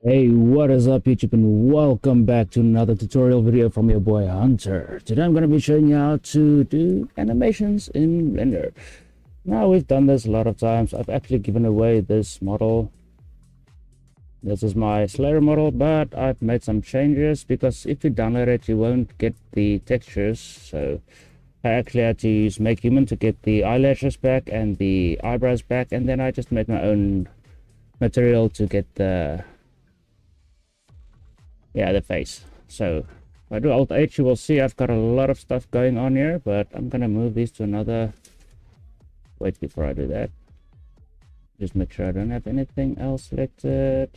Hey, what is up YouTube and welcome back to another tutorial video from your boy Hunter. Today I'm going to be showing you how to do animations in Blender. Now we've done this a lot of times. I've actually given away this model. This is my Slayer model, but I've made some changes because if you download it you won't get the textures. So I actually had to use Make Human to get the eyelashes back and the eyebrows back, and then I just made my own material to get the face. So if I do Alt H, you will see I've got a lot of stuff going on here, but I'm gonna move these to another. Wait, before I do that, just make sure I don't have anything else selected.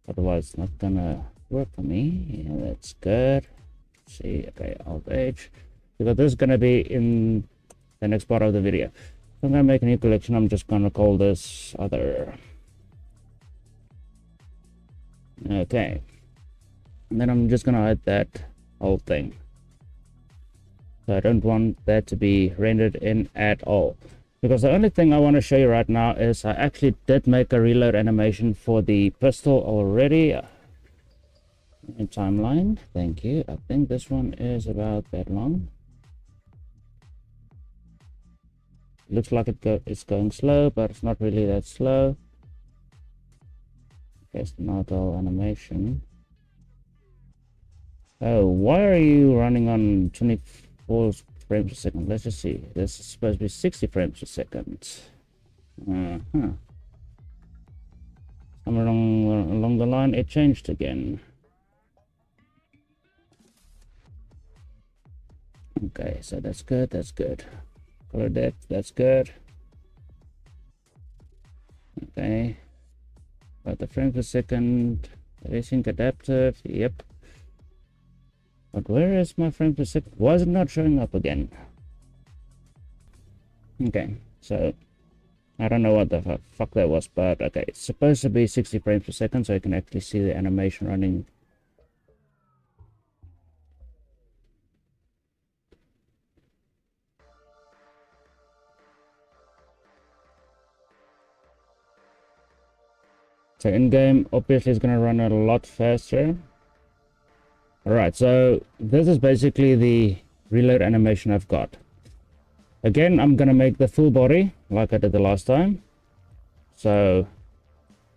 Otherwise, it's not gonna work for me. Yeah, that's good. Let's see, okay, Alt H. Because this is gonna be in the next part of the video. So I'm gonna make a new collection. I'm just gonna call this other. Okay. And then I'm just gonna hide that whole thing. So I don't want that to be rendered in at all, because the only thing I want to show you right now is I actually did make a reload animation for the pistol already in timeline. Thank you. I think this one is about that long. It looks like it's going slow, but it's not really that slow. Guess not all animation. Oh, why are you running on 24 frames per second? Let's just see. This is supposed to be 60 frames per second. Somewhere along the line, it changed again. Okay, so that's good. That's good. Color depth, that's good. Okay. About the frames per second. Async adaptive. Yep. But where is my frame per second? Why is it not showing up again? Okay, so I don't know what the fuck that was, but okay, it's supposed to be 60 frames per second, so you can actually see the animation running. So in-game, obviously, is going to run a lot faster. Alright, so this is basically the reload animation I've got. Again, I'm going to make the full body, like I did the last time. So,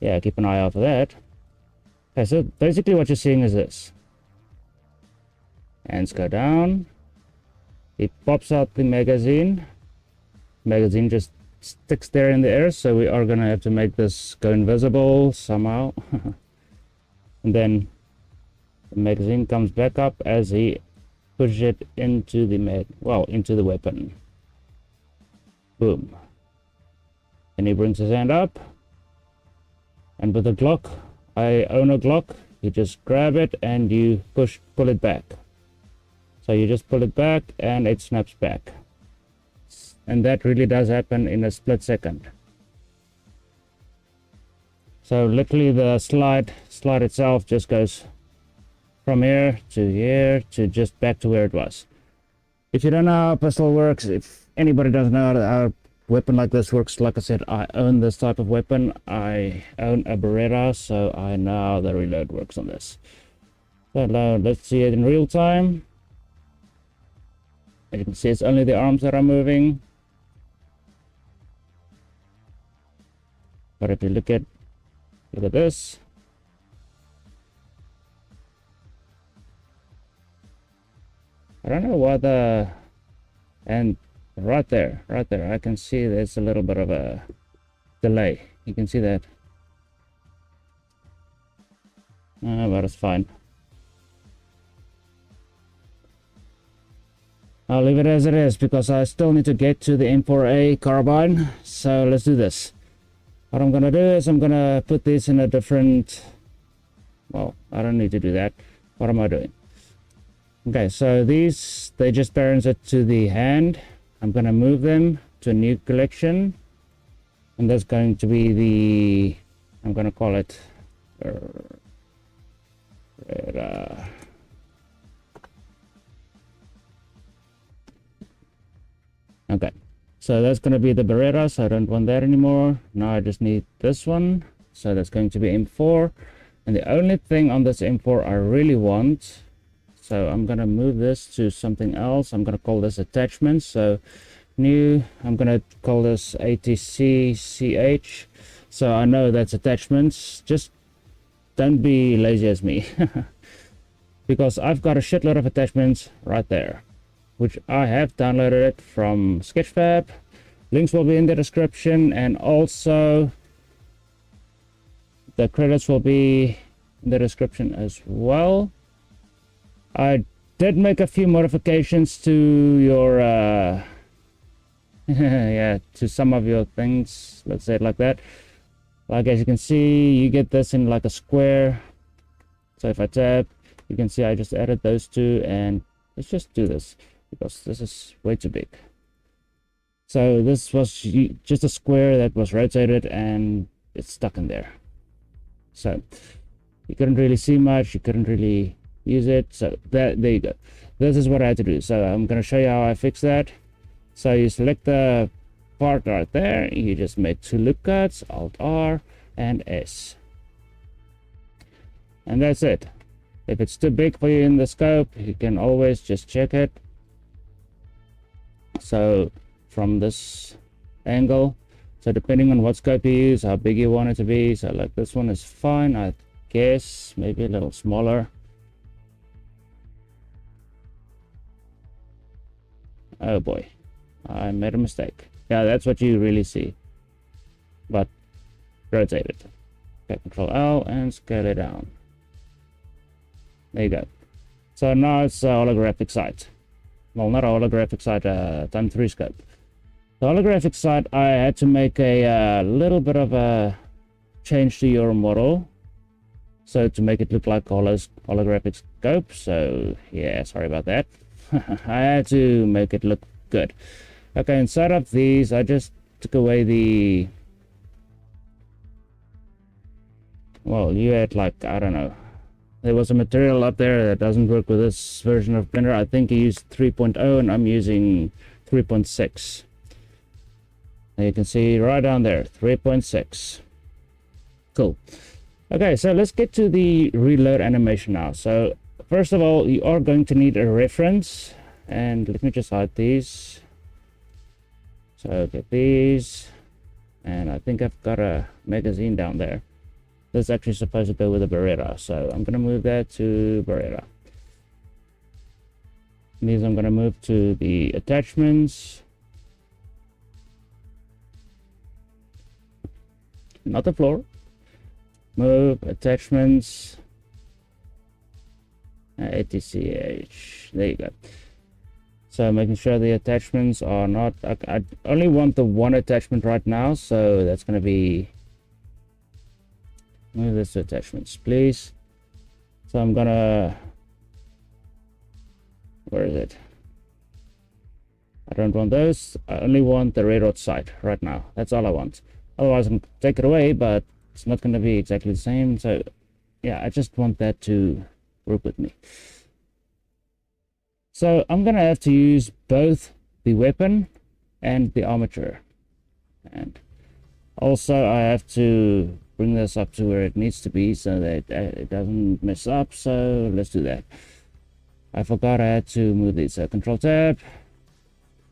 yeah, keep an eye out for that. Okay, so basically what you're seeing is this. Hands go down. It pops out the magazine. Magazine just sticks there in the air, so we are going to have to make this go invisible somehow. And then the magazine comes back up as he pushes it into the into the weapon. Boom. Then he brings his hand up, and with the Glock, I own a Glock, you just grab it and you pull it back. So you just pull it back and it snaps back. And that really does happen in a split second. So literally the slide itself just goes from here to just back to where it was. If you don't know how a pistol works, if anybody doesn't know how a weapon like this works, like I said, I own this type of weapon. I own a Beretta, so I know how the reload works on this. So now let's see it in real time. As you can see, it's only the arms that are moving. But if you look at this. I don't know why and right there, I can see there's a little bit of a delay. You can see that. But it's fine. I'll leave it as it is because I still need to get to the M4A carbine. So let's do this. What I'm gonna do is I'm gonna put this in a different. Well, I don't need to do that. What am I doing? Okay, so these, they just parents it to the hand. I'm going to move them to a new collection. And that's going to be the, I'm going to call it, okay, so that's going to be the Beretta, so I don't want that anymore. Now I just need this one. So that's going to be M4. And the only thing on this M4 I really want, so I'm going to move this to something else. I'm going to call this attachments. So new, I'm going to call this ATCCH. So I know that's attachments. Just don't be lazy as me. Because I've got a shitload of attachments right there, which I have downloaded it from Sketchfab. Links will be in the description, and also the credits will be in the description as well. I did make a few modifications to your yeah, to some of your things, let's say it like that. Like, as you can see, you get this in like a square. So if I tap, you can see I just added those two, and let's just do this because this is way too big. So this was just a square that was rotated and it's stuck in there. So you couldn't really see much, you couldn't really use it. So there you go. This is what I had to do. So I'm going to show you how I fix that. So you select the part right there, you just make two loop cuts, Alt R and S. And that's it. If it's too big for you in the scope, you can always just check it. So from this angle, so depending on what scope you use, how big you want it to be. So like this one is fine, I guess, maybe a little smaller. Oh boy, I made a mistake. Yeah, that's what you really see, but rotate it. Okay, Control L and scale it down. There you go. So now it's a holographic sight. Well, not a holographic sight, time 3 scope. The holographic sight, I had to make a little bit of a change to your model, so to make it look like holographic scope. So yeah, sorry about that. I had to make it look good. Okay, inside of these, I just took away the, well, you had like, I don't know, there was a material up there that doesn't work with this version of Blender. I think you used 3.0 and I'm using 3.6. And you can see right down there, 3.6. Cool. Okay, so let's get to the reload animation now. So first of all, you are going to need a reference, and let me just hide these. So get these, and I think I've got a magazine down there. That's actually supposed to go with a Beretta, so I'm going to move that to Beretta. These I'm going to move to the attachments. Not the floor. Move, attachments, ATCH. There you go. So making sure the attachments are not, I only want the one attachment right now, so that's going to be, move this to attachments, please. So I'm gonna, where is it? I don't want those. I only want the railroad side right now. That's all I want. Otherwise I can take it away, but it's not going to be exactly the same. So yeah, I just want that to work with me. So I'm going to have to use both the weapon and the armature. And also I have to bring this up to where it needs to be so that it doesn't mess up. So let's do that. I forgot I had to move these. So Control Tab.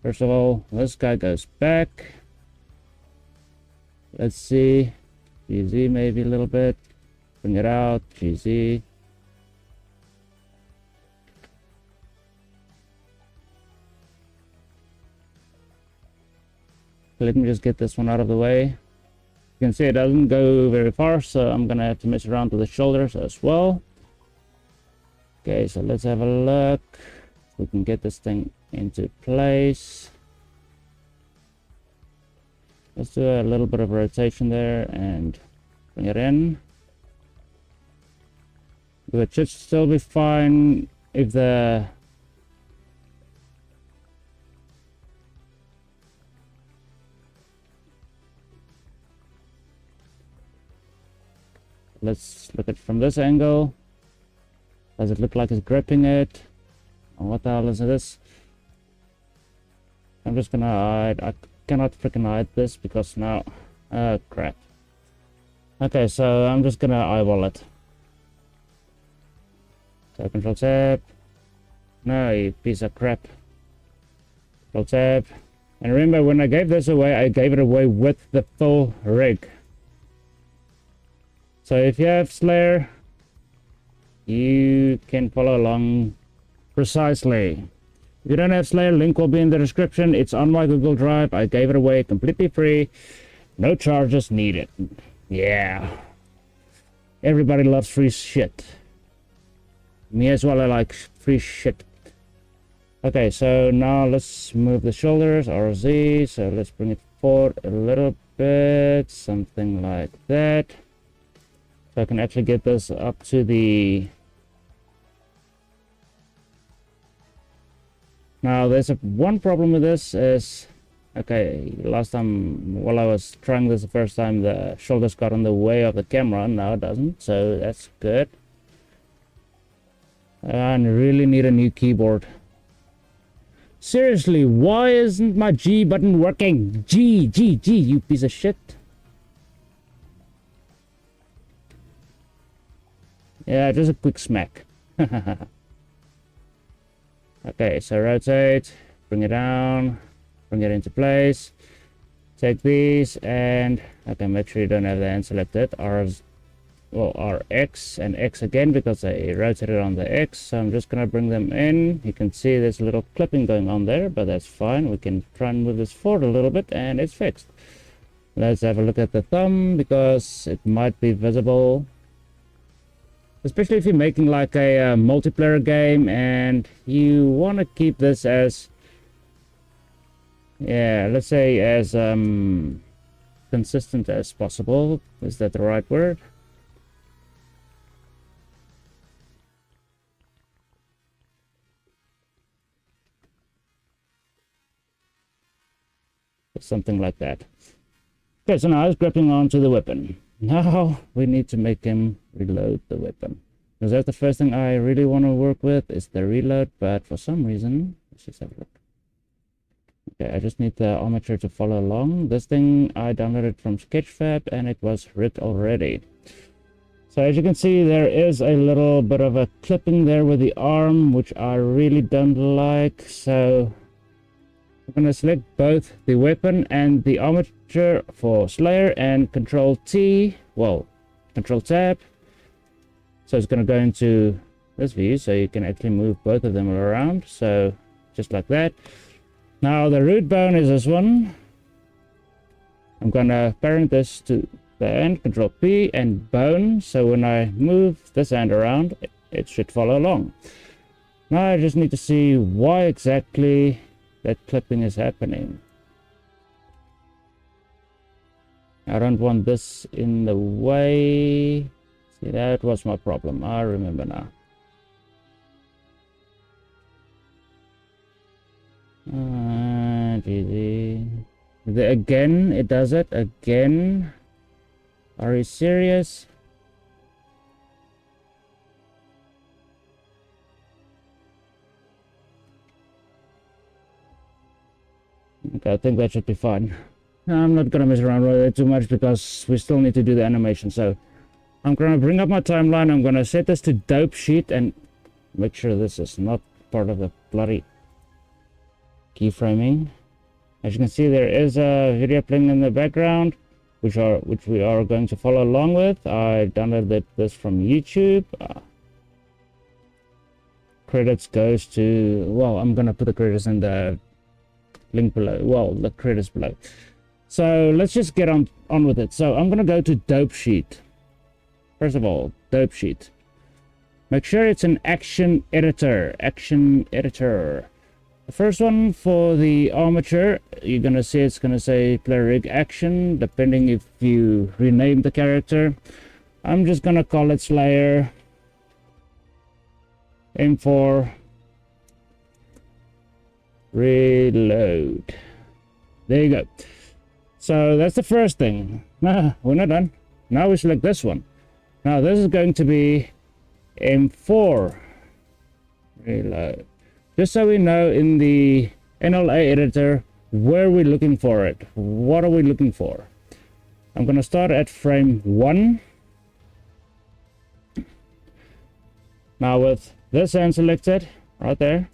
First of all, this guy goes back. Let's see. GZ maybe a little bit. Bring it out. GZ. Let me just get this one out of the way. You can see it doesn't go very far, so I'm gonna have to mess around with the shoulders as well. Okay, so let's have a look. We can get this thing into place. Let's do a little bit of rotation there and bring it in. It should still be fine if the let's look at it from this angle. Does it look like it's gripping it? Oh, what the hell is this? I'm just gonna hide. I cannot freaking hide this because now, oh crap. Okay, so I'm just gonna eyeball it. So Control Tab. No, you piece of crap. Control Tab. And remember, when I gave this away, I gave it away with the full rig. So if you have Slayer, you can follow along precisely. If you don't have Slayer, link will be in the description. It's on my Google Drive. I gave it away completely free. No charges needed. Yeah. Everybody loves free shit. Me as well, I like free shit. Okay, so now let's move the shoulders, RZ. So let's bring it forward a little bit. Something like that. So I can actually get this up to the... Now, there's one problem with this is... Okay, last time, while I was trying this the first time, the shoulders got in the way of the camera. Now it doesn't, so that's good. I really need a new keyboard. Seriously, why isn't my G button working? G, you piece of shit. Yeah, just a quick smack. Okay, so rotate, bring it down, bring it into place. Take these and, okay, make sure you don't have the hand selected. RX and X again because I rotated on the X. So I'm just gonna bring them in. You can see there's a little clipping going on there, but that's fine. We can try and move this forward a little bit and it's fixed. Let's have a look at the thumb because it might be visible. Especially if you're making like a multiplayer game and you want to keep this as, yeah, let's say as consistent as possible. Is that the right word? Something like that. Okay, so now he's gripping onto the weapon. Now we need to make him reload the weapon. Because that's the first thing I really want to work with is the reload, but for some reason, let's just have a look. Okay, I just need the armature to follow along. This thing I downloaded from Sketchfab and it was rigged already. So as you can see, there is a little bit of a clipping there with the arm, which I really don't like. So I'm going to select both the weapon and the armature for Slayer and Control T, well, Control Tab. So it's going to go into this view, so you can actually move both of them around. So just like that. Now the root bone is this one. I'm going to parent this to the end, Control P and bone. So when I move this hand around, it should follow along. Now I just need to see why exactly that clipping is happening. I don't want this in the way. See, that was my problem. I remember now. GG. Again, it does it again. Are you serious? Okay, I think that should be fine. I'm not gonna mess around with it too much because we still need to do the animation. So I'm gonna bring up my timeline. I'm gonna set this to dope sheet and make sure this is not part of the bloody keyframing. As you can see, there is a video playing in the background, which we are going to follow along with. I downloaded this from YouTube. Credits goes to, well, I'm gonna put the credits in the link below, well, the credits below. So let's just get on with it. So I'm gonna go to dope sheet. First of all, dope sheet. Make sure it's an action editor. The first one for the armature, you're gonna see it's gonna say play rig action, depending if you rename the character. I'm just gonna call it Slayer. M4 reload. There you go. So that's the first thing. We're not done. Now we select this one. Now this is going to be M4 reload. Just so we know in the NLA editor where we're looking for it. What are we looking for? I'm gonna start at frame 1. Now with this end selected, right there.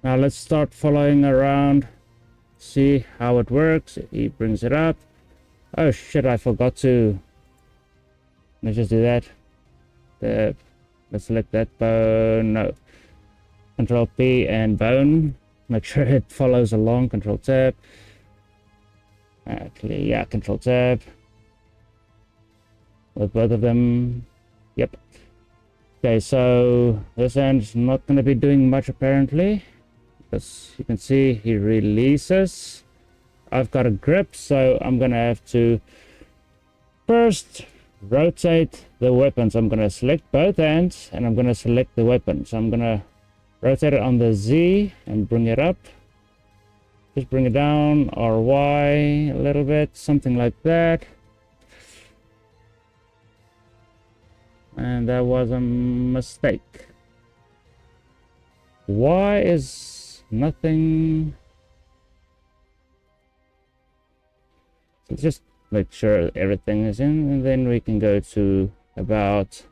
Now let's start following around, see how it works. He brings it up. Oh shit, I forgot to. Let's just do that. Let's select that bone. No. Control P and bone. Make sure it follows along. Control tab. Actually, yeah, control tab. With both of them. Yep. Okay, so this end's not going to be doing much apparently. As you can see, he releases. I've got a grip, so I'm going to have to first rotate the weapons. I'm going to select both ends and I'm going to select the weapon. So I'm going to rotate it on the Z and bring it up. Just bring it down, or Y a little bit, something like that. And that was a mistake. Y is nothing. So just make sure everything is in, and then we can go to about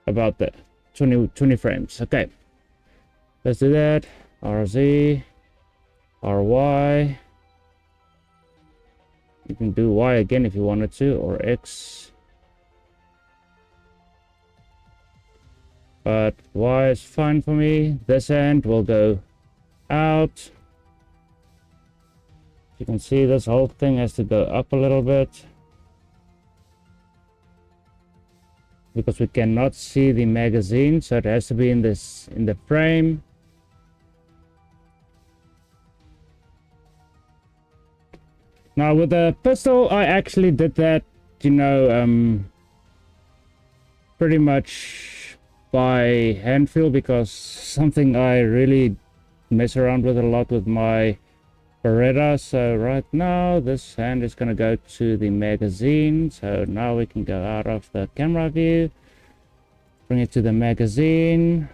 the 20 frames. Okay, let's do that. RZ, RY. You can do Y again if you wanted to, or X. But Y is fine for me. This end will go out. You can see this whole thing has to go up a little bit, because we cannot see the magazine, so it has to be in the frame. Now with the pistol, I actually did that, you know, pretty much by hand feel, because something I really mess around with a lot with my Beretta. So right now this hand is going to go to the magazine. So now we can go out of the camera view, bring it to the magazine.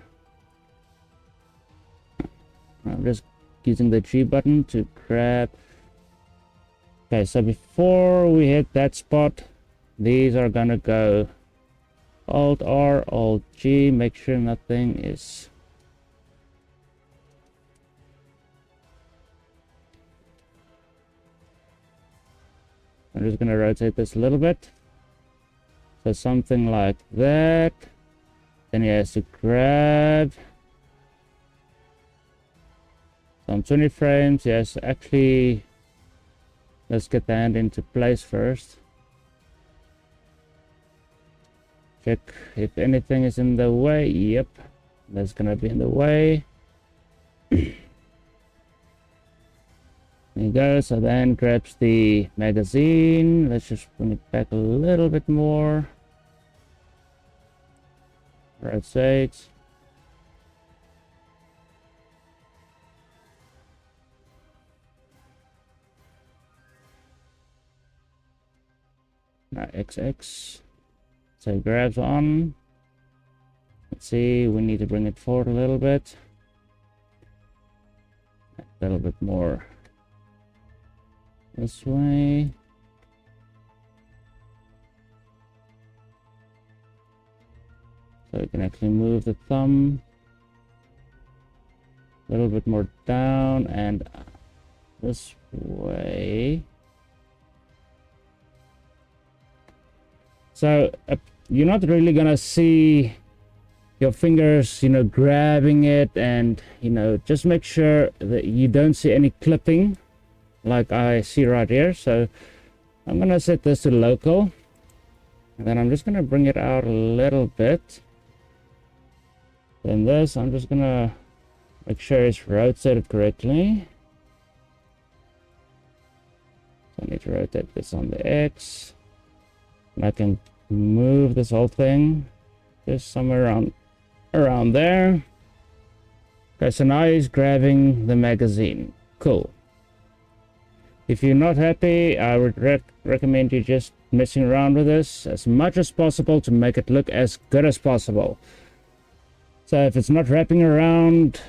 I'm just using the G button to grab. Okay, so before we hit that spot, these are gonna go Alt R, Alt G, make sure nothing is. I'm just gonna rotate this a little bit. So something like that. Then he has to grab some 20 frames. Yes, actually, let's get the hand into place first. Check if anything is in the way. Yep, that's gonna be in the way. There you go. So then grabs the magazine. Let's just bring it back a little bit more. Rotate. Now XX. So it grabs on. Let's see, we need to bring it forward a little bit. A little bit more this way. So we can actually move the thumb a little bit more down and this way. So you're not really gonna see your fingers, you know, grabbing it, and you know, just make sure that you don't see any clipping like I see right here. So I'm gonna set this to local, and then I'm just gonna bring it out a little bit. Then this, I'm just gonna make sure it's rotated correctly. So I need to rotate this on the X, and I can move this whole thing just somewhere around there. Okay, so now he's grabbing the magazine. Cool. If you're not happy, I would recommend you just messing around with this as much as possible to make it look as good as possible. So if it's not wrapping around,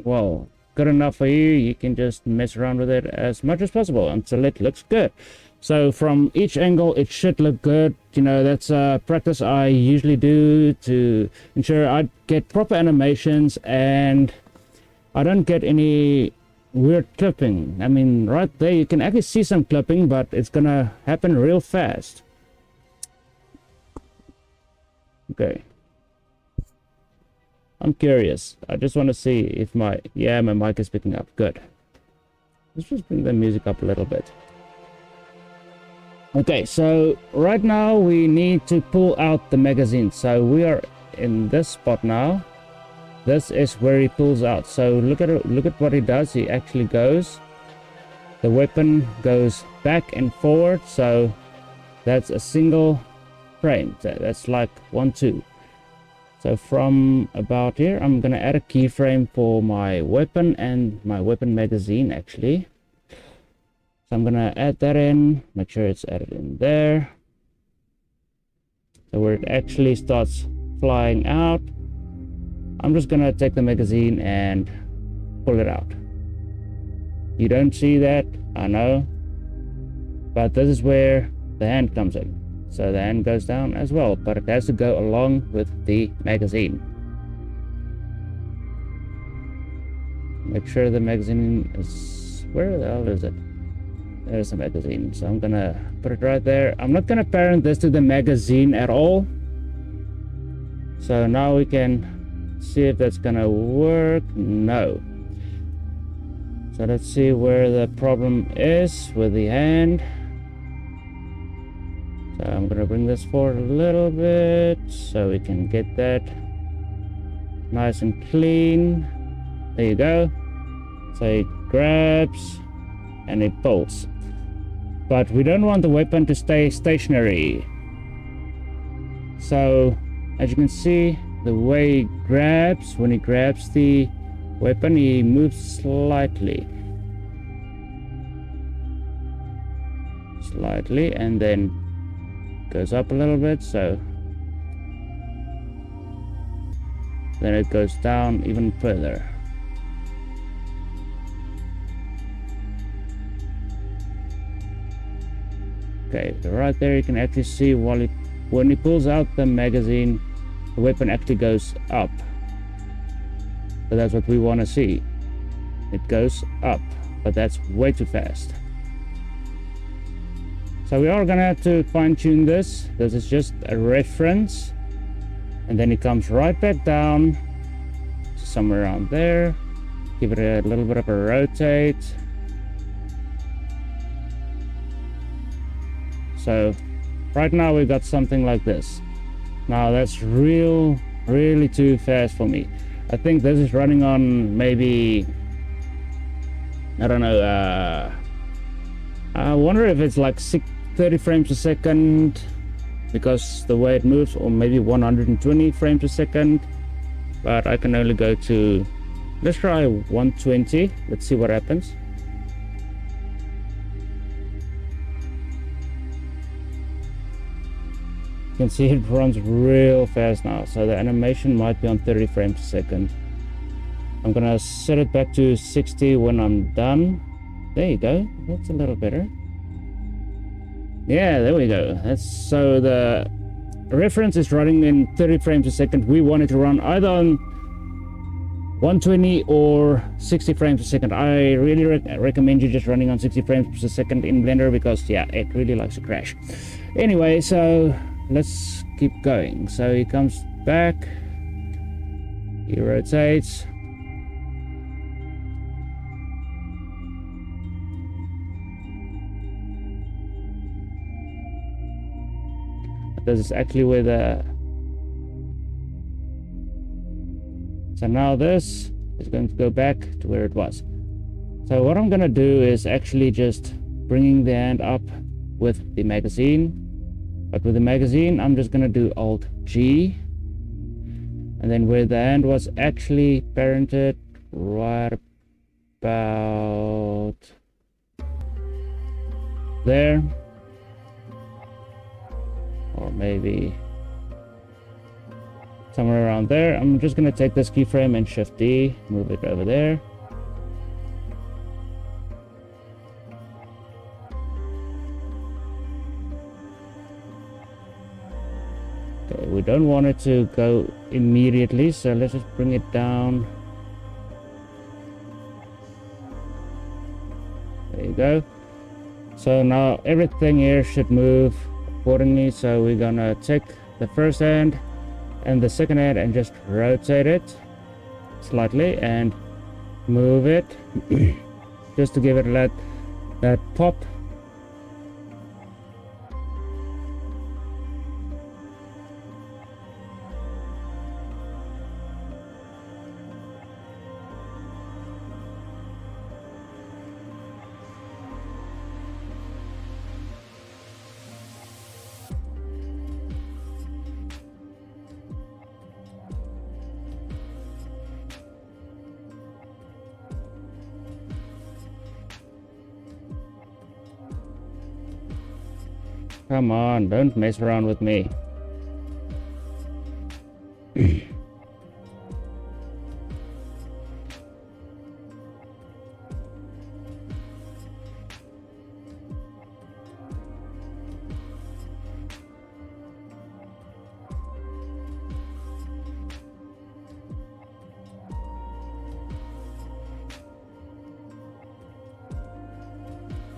well, good enough for you, you can just mess around with it as much as possible until it looks good. So from each angle, it should look good. You know, that's a practice I usually do to ensure I get proper animations and I don't get any weird clipping. I mean, right there, you can actually see some clipping, but it's gonna happen real fast. Okay. I'm curious. I just want to see if my mic is picking up. Good. Let's just bring the music up a little bit. Okay, so right now we need to pull out the magazine. So we are in this spot now. This is where he pulls out. So look at what he does. He actually goes. The weapon goes back and forward. So that's a single frame. So that's like 1, 2. So from about here, I'm gonna add a keyframe for my weapon and my weapon magazine actually. So I'm gonna add that in, make sure it's added in there. So where it actually starts flying out, I'm just gonna take the magazine and pull it out. You don't see that, I know, but this is where the hand comes in. So the hand goes down as well, but it has to go along with the magazine. Make sure the magazine is, where the hell is it? There's the magazine. So I'm gonna put it right there. I'm not gonna parent this to the magazine at all. So now we can see if that's gonna work. No. So let's see where the problem is with the hand. So I'm gonna bring this forward a little bit so we can get that nice and clean. There you go. So it grabs and it pulls. But we don't want the weapon to stay stationary. So as you can see, the way he grabs, when he grabs the weapon, he moves slightly and then goes up a little bit, so then it goes down even further. Okay, so right there you can actually see when he pulls out the magazine, the weapon actually goes up. So that's what we want to see. It goes up, but that's way too fast. So we are gonna have to fine-tune this. This is just a reference, and then it comes right back down to somewhere around there. Give it a little bit of a rotate. So right now we've got something like this. Now that's really too fast for me. I think this is running on maybe, I don't know, I wonder if it's like 30 frames a second because the way it moves, or maybe 120 frames a second, but I can only go to, let's try 120. Let's see what happens. You can see it runs real fast now, so the animation might be on 30 frames a second. I'm gonna set it back to 60 when I'm done. There you go, that's a little better. Yeah, there we go. That's, so the reference is running in 30 frames a second. We want it to run either on 120 or 60 frames a second. I really recommend you just running on 60 frames per second in Blender because yeah, it really likes to crash. Anyway, so let's keep going. So he comes back, he rotates, this is actually where the, so now this is going to go back to where it was. So what I'm gonna do is actually just bringing the hand up with the magazine. But with the magazine, I'm just gonna do Alt G, and then where the hand was actually parented, right about there, or maybe somewhere around there. I'm just gonna take this keyframe and Shift D, move it over there. Okay, we don't want it to go immediately, so let's just bring it down. There you go. So now everything here should move accordingly. So we're gonna take the first hand and the second hand and just rotate it slightly and move it just to give it that pop. Come on, don't mess around with me.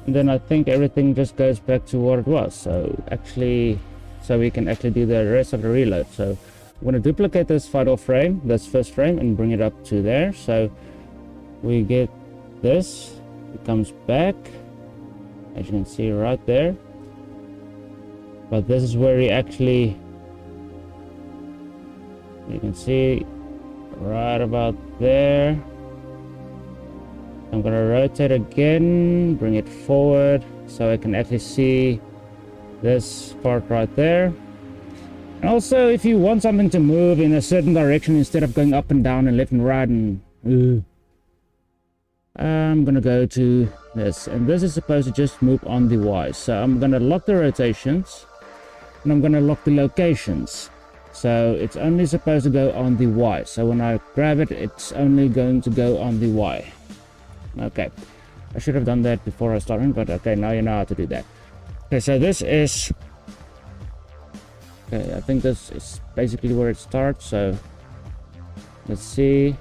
And then I think everything just goes back to what it was. So we can actually do the rest of the reload. So I'm going to duplicate this final frame, this first frame, and bring it up to there. So we get this, it comes back, as you can see right there. But this is where you can see right about there. I'm gonna rotate again, bring it forward so I can actually see this part right there. And also, if you want something to move in a certain direction instead of going up and down and left and right, and I'm gonna go to this, and this is supposed to just move on the Y. So I'm gonna lock the rotations and I'm gonna lock the locations. So it's only supposed to go on the Y. So when I grab it, it's only going to go on the Y. Okay, I should have done that before I started, but okay, now you know how to do that. Okay, so this is, okay, I think this is basically where it starts. So let's see,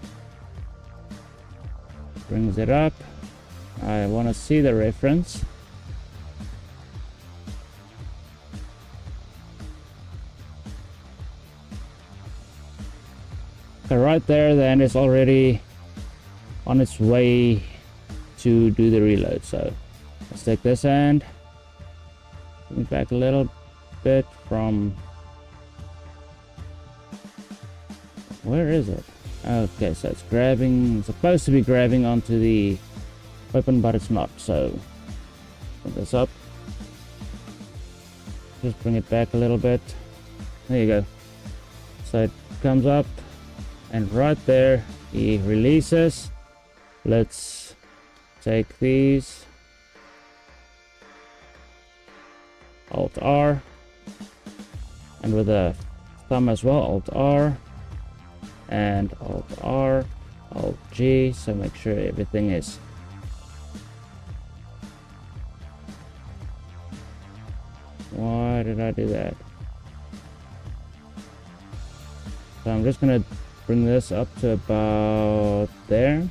brings it up. I want to see the reference. So right there, the end is already on its way to do the reload. So let's take this hand, bring it back a little bit from, where is it? Okay, so it's supposed to be grabbing onto the weapon, but it's not. So put this up, just bring it back a little bit. There you go. So it comes up, and right there he releases. Let's take these, Alt R, and with a thumb as well, Alt R and Alt R, Alt G, so make sure everything is why did I do that? So I'm just gonna bring this up to about there.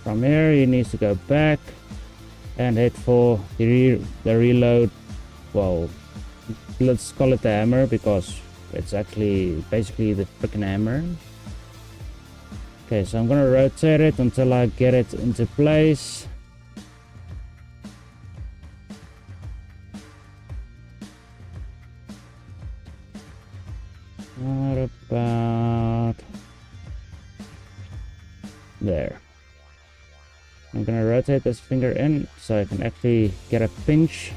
From here, he needs to go back and hit for the reload. Well, let's call it the hammer because it's actually basically the freaking hammer. Okay, so I'm gonna rotate it until I get it into place. What about there? I'm gonna rotate this finger in so I can actually get a pinch.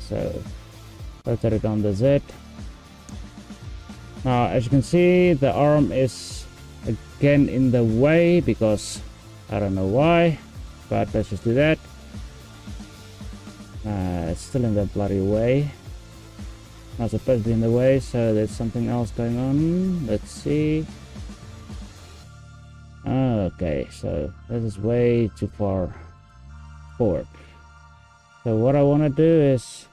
so rotate it on the Z. Now, as you can see, the arm is again in the way because I don't know why, but let's just do that. It's still in the bloody way. Not supposed to be in the way, so there's something else going on. Let's see. Okay, so this is way too far forward. So what I want to do is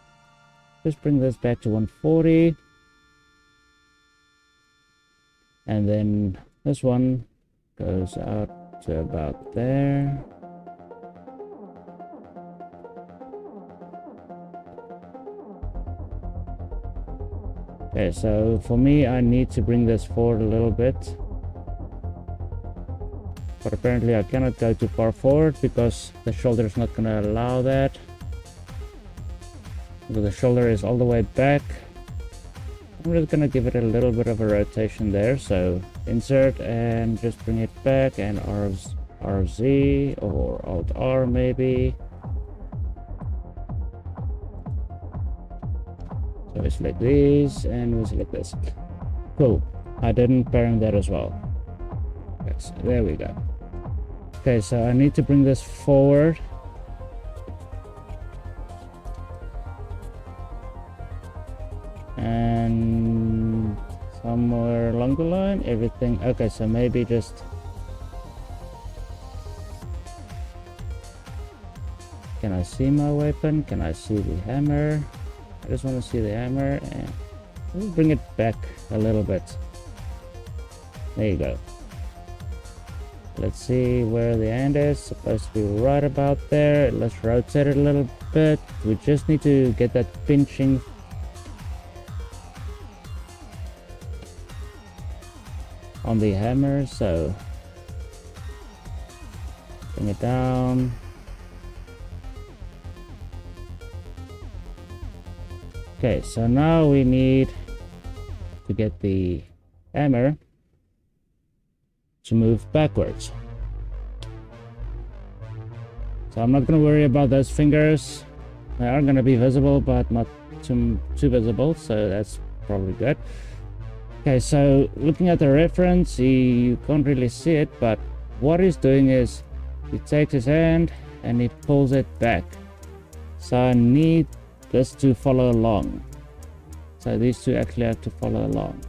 just bring this back to 140. And then this one goes out to about there. Okay, so for me, I need to bring this forward a little bit. But apparently I cannot go too far forward because the shoulder is not going to allow that. So the shoulder is all the way back. I'm just going to give it a little bit of a rotation there. So insert and just bring it back, and RZ or Alt R maybe. So we select these and we select this. Cool. I didn't parent that as well. Okay, so there we go. Okay, so I need to bring this forward. And somewhere along the line, everything. Okay, so maybe just. Can I see my weapon? Can I see the hammer? I just want to see the hammer, and we'll bring it back a little bit. There you go. Let's see where the hand is. Supposed to be right about there. Let's rotate it a little bit. We just need to get that pinching. On the hammer, so bring it down. Okay, so now we need to get the hammer to move backwards. So I'm not going to worry about those fingers. They are going to be visible, but not too visible, so that's probably good. Okay, so looking at the reference, you can't really see it, but what he's doing is he takes his hand and he pulls it back. So I need this to follow along. So these two actually have to follow along.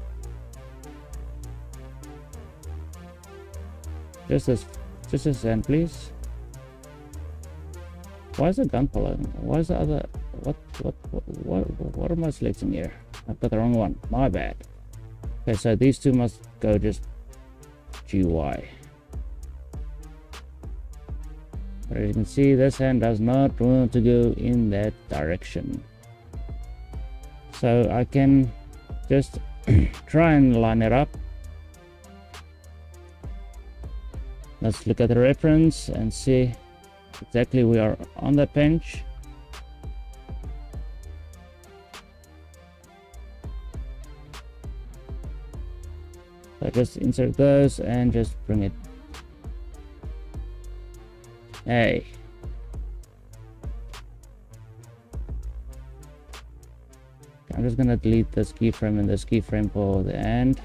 Just this hand, please. Why is the gun following? Why is the other? What am I selecting here? I've got the wrong one. My bad. Okay, so these two must go just GY. But as you can see, this hand does not want to go in that direction. So I can just try and line it up. Let's look at the reference and see exactly we are on the pinch. So just insert those and just bring it. Hey. I'm just gonna delete this keyframe and this keyframe for the end,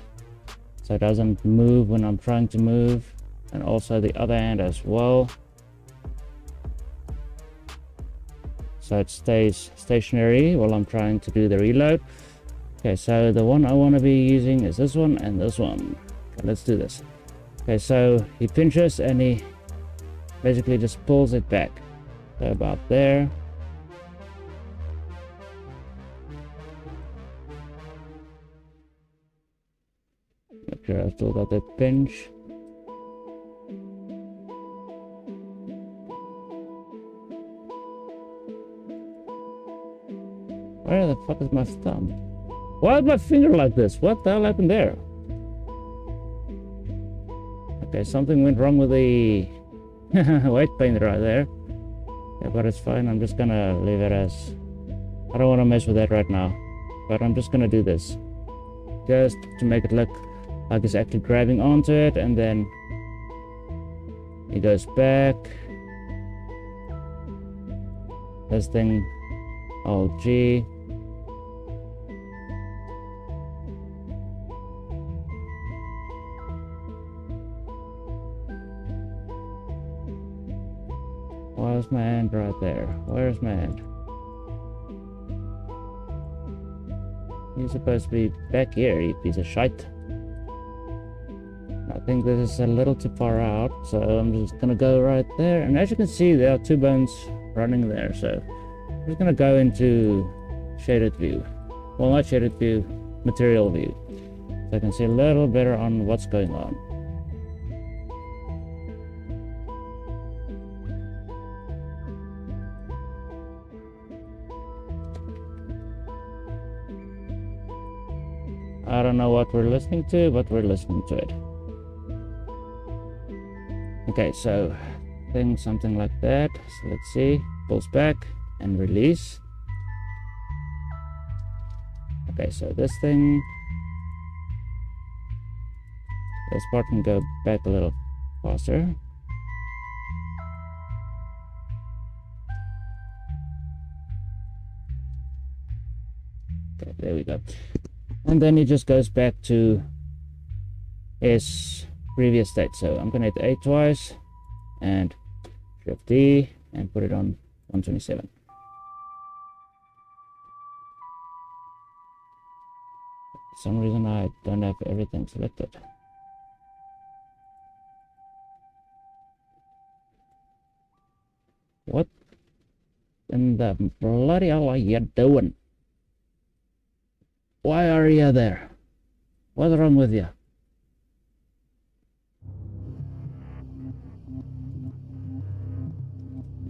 so it doesn't move when I'm trying to move, and also the other hand as well, so it stays stationary while I'm trying to do the reload. Okay, so the one I want to be using is this one and this one. Okay, let's do this. Okay, so he pinches and he basically just pulls it back. So about there. Make sure I've still got that pinch. Where the fuck is my thumb? Why is my finger like this? What the hell happened there? Okay, something went wrong with the white paint right there. Yeah, but it's fine. I'm just gonna leave it as... I don't want to mess with that right now. But I'm just gonna do this. Just to make it look like it's actually grabbing onto it, and then it goes back. This thing Alt G. Where's my hand right there? Where's my hand? He's supposed to be back here, you piece of shite. I think this is a little too far out, so I'm just gonna go right there. And as you can see, there are two bones running there, so I'm just gonna go into shaded view. Well, not shaded view, material view. So I can see a little better on what's going on. I don't know what we're listening to, but we're listening to it. Okay, so something like that. So let's see, pulls back and release. Okay, so this part can go back a little faster. Okay, there we go. And then it just goes back to its previous state. So I'm gonna hit A twice and Shift D and put it on 127. For some reason I don't have everything selected. What in the bloody hell are you doing? Why are you there? What's wrong with you?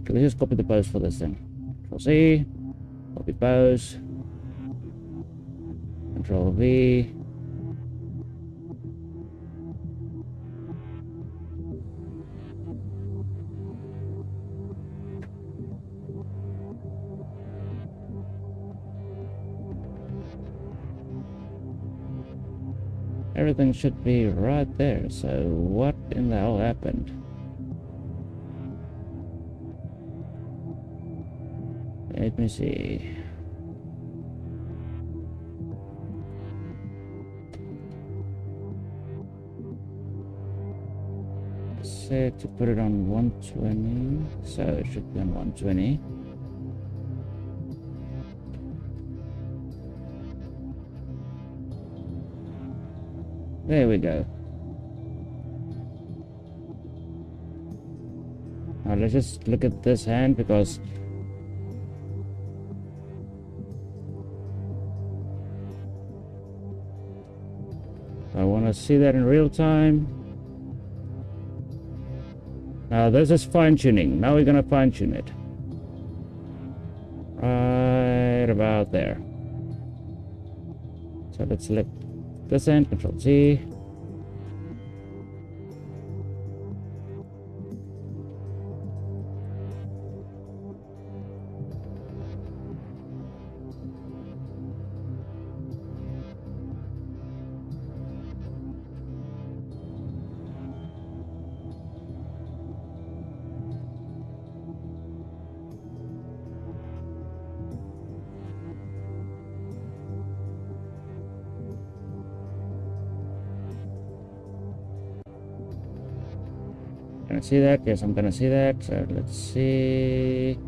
Okay, let's just copy the pose for this thing. Control C, copy pose, Control V. Everything should be right there. So what in the hell happened? Let me see. Set to put it on 120, so it should be on 120. There we go. Now let's just look at this hand because I want to see that in real time. Now this is fine-tuning. Now we're gonna fine-tune it. Right about there. So let's select this end, Control Z. Gonna see that? Yes, I'm gonna see that. So let's see.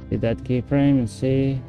Hit that keyframe and see.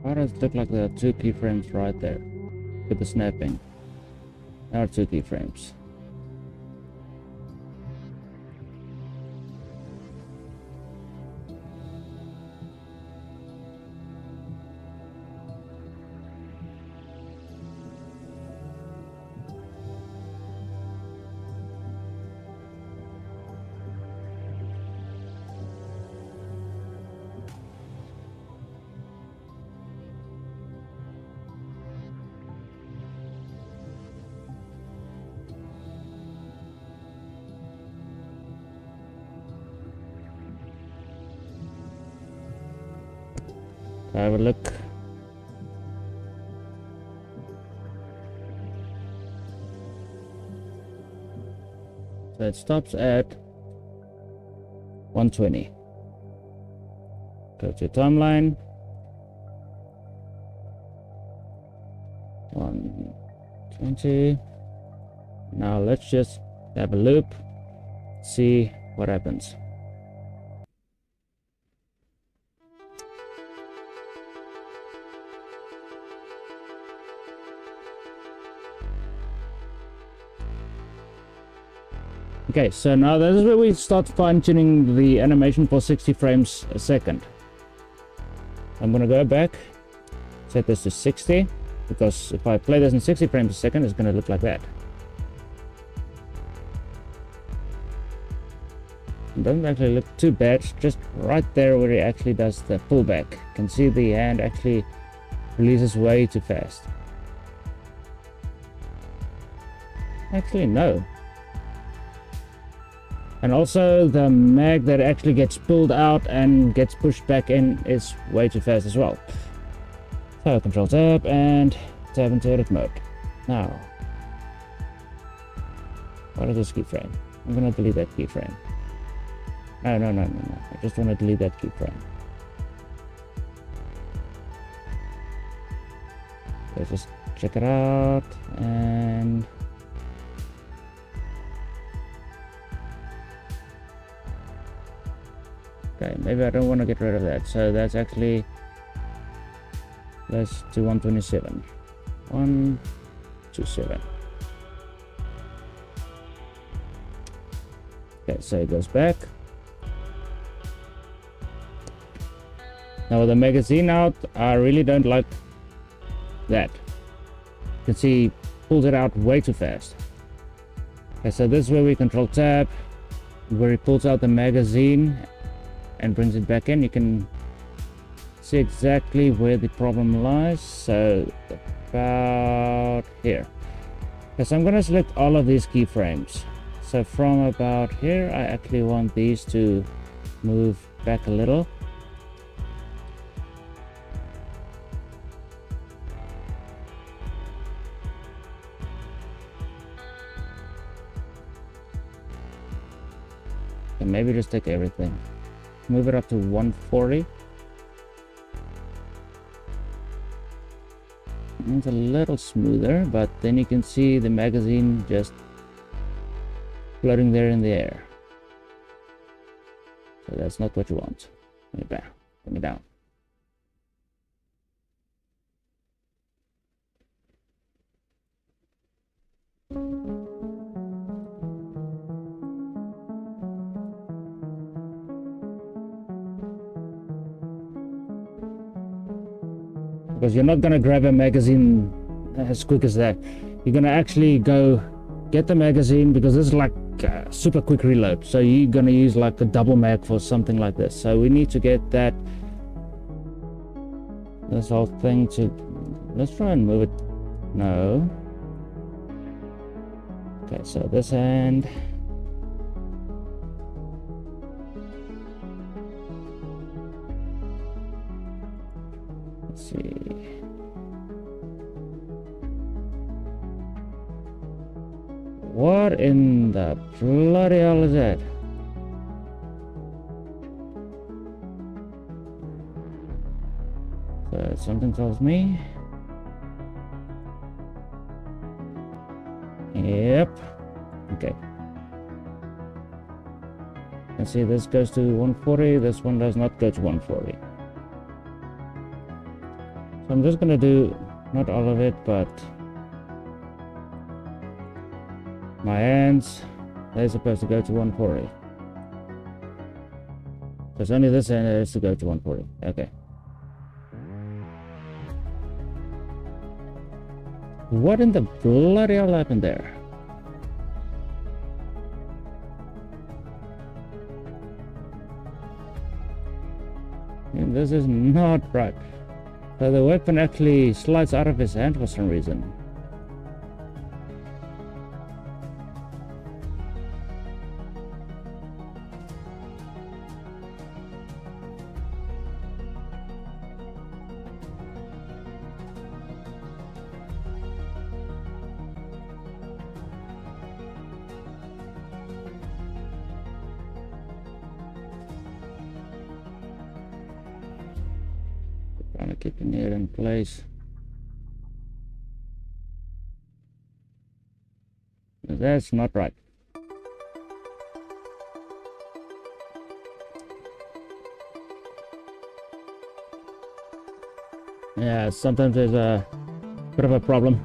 Why does it look like there are 2 keyframes right there with the snapping? There are 2 keyframes. Have a look. So it stops at 120. Go to timeline. 120. Now let's just have a loop. See what happens. Okay, so now this is where we start fine-tuning the animation for 60 frames a second. I'm gonna go back, set this to 60, because if I play this in 60 frames a second, it's gonna look like that. It doesn't actually look too bad, just right there where he actually does the pullback. You can see the hand actually releases way too fast. Actually, no. And also the mag that actually gets pulled out and gets pushed back in is way too fast as well. So Control Tab and tab into edit mode. Now, what is this keyframe? I'm gonna delete that keyframe. No. I just want to delete that keyframe. Let's just check it out and okay, maybe I don't want to get rid of that. So that's actually, let's do 127. 127. Okay, so it goes back. Now with the magazine out, I really don't like that. You can see he pulls it out way too fast. Okay, so this is where we Control Tab, where he pulls out the magazine and brings it back in. You can see exactly where the problem lies. So about here. Okay, so I'm going to select all of these keyframes. So from about here, I actually want these to move back a little. And maybe just take everything. Move it up to 140. It's a little smoother, but then you can see the magazine just floating there in the air. So that's not what you want. Bring it down. Because you're not going to grab a magazine as quick as that. You're going to actually go get the magazine, because this is like a super quick reload. So you're going to use like a double mag for something like this. So we need to get this whole thing to, let's try and move it. No. Okay, so this hand. Let's see. What in the bloody hell is that? So something tells me. Yep. Okay. Let's see, this goes to 140. This one does not go to 140. So I'm just gonna do not all of it, but my hands, they're supposed to go to 140. So it's only this end that is to go to 140. Okay. What in the bloody hell happened there? This is not right. So the weapon actually slides out of his hand for some reason. Trying to keep it in place. That's not right. Yeah, sometimes there's a bit of a problem.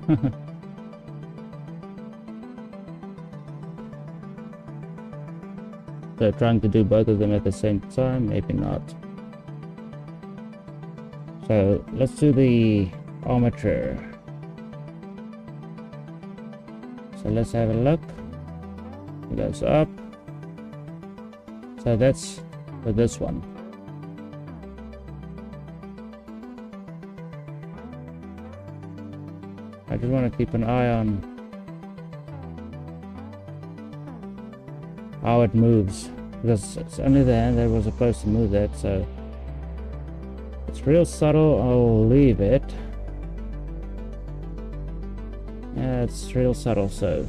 So trying to do both of them at the same time, maybe not. So let's do the armature. So let's have a look. It goes up. So that's for this one. I just want to keep an eye on how it moves, because it's only the hand that was supposed to move that, so it's real subtle. I'll leave it. Yeah, it's real subtle, so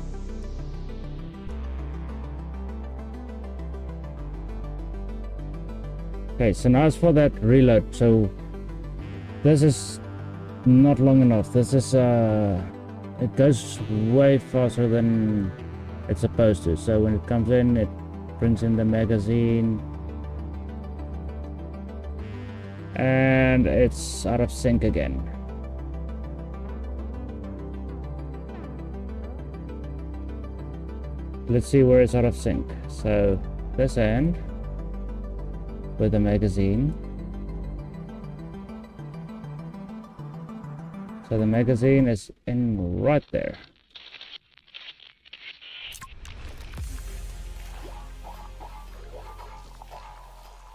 okay, so now as for that reload, so this is not long enough. This is it goes way faster than it's supposed to. So when it comes in, it brings in the magazine and it's out of sync again. Let's see where it's out of sync. So this end with the magazine. So the magazine is in right there.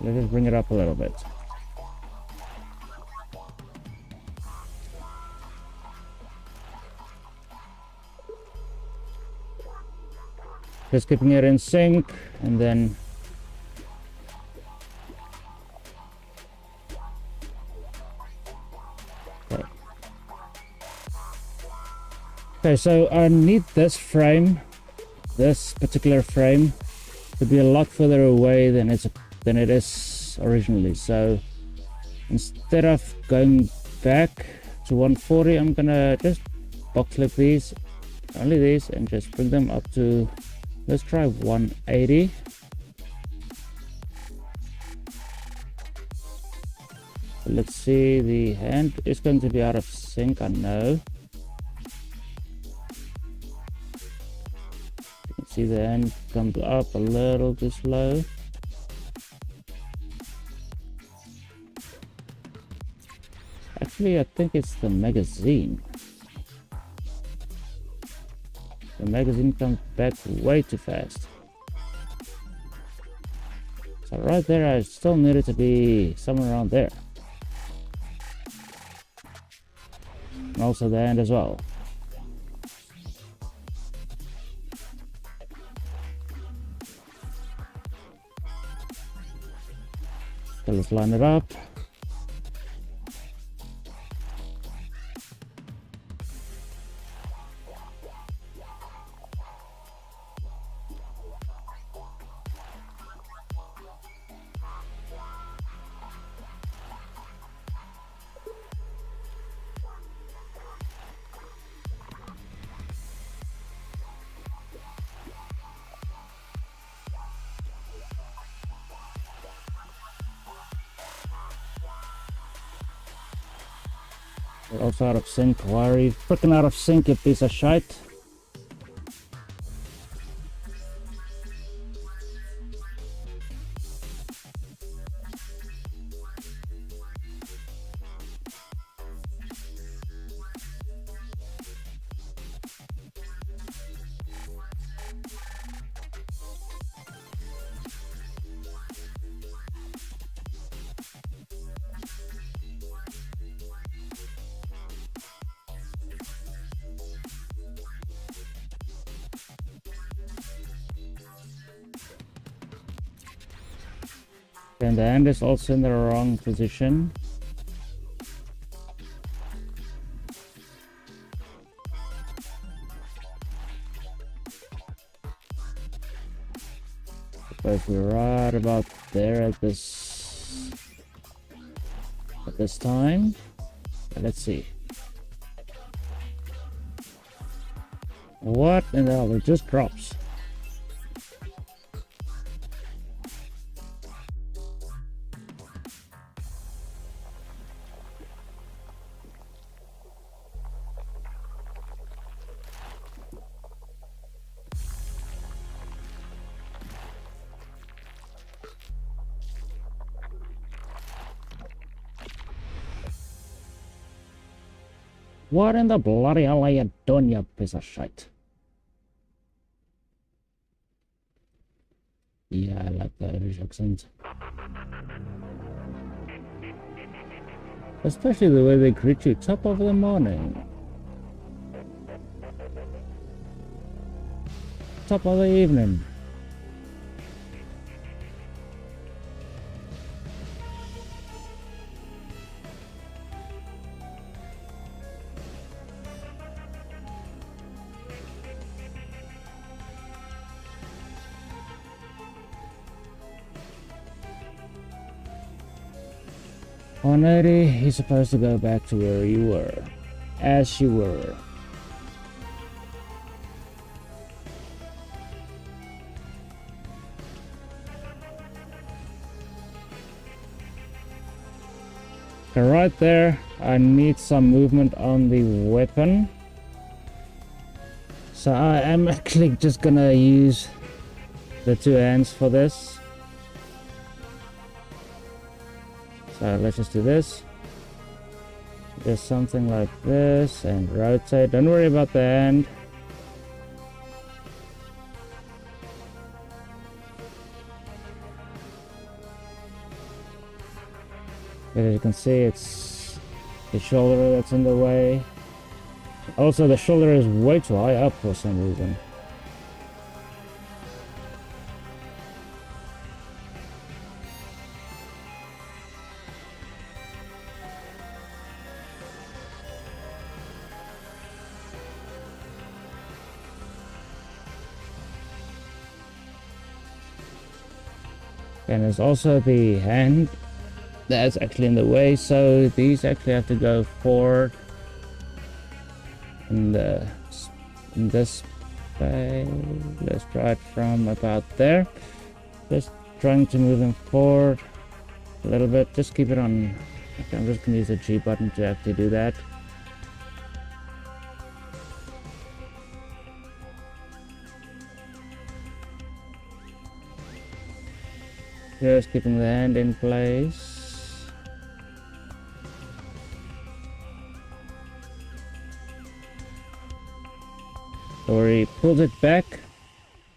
Let's just bring it up a little bit. Just keeping it in sync, and then okay, so I need this frame, this particular frame, to be a lot further away than it is originally. So instead of going back to 140, I'm gonna just box clip these, only these, and just bring them up to, let's try 180. Let's see, the hand is going to be out of sync, I know. You can see the hand comes up a little too slow. Actually, I think it's the magazine. The magazine comes back way too fast. So right there, I still need it to be somewhere around there. And also the hand as well. So let's line it up. We're also out of sync. Why are you freaking out of sync, you piece of shite? And the hand is also in the wrong position. Supposed to be right about there at this time. But let's see. What in the hell? It just drops. What in the bloody hell are you doing, you piece of shit? Yeah, I like the Irish accent. Especially the way they greet you, top of the morning. Top of the evening. Already, he's supposed to go back to where you were, as you were. So right there, I need some movement on the weapon. So I am actually just gonna use the two hands for this. So let's just do this. Just something like this and rotate. Don't worry about the hand. But as you can see, it's the shoulder that's in the way. Also, the shoulder is way too high up for some reason. And there's also the hand that's actually in the way, so these actually have to go forward in this way. Let's try it from about there. Just trying to move them forward a little bit. Just keep it on. Okay, I'm just gonna use the G button to actually do that. Just keeping the hand in place. So he pulls it back.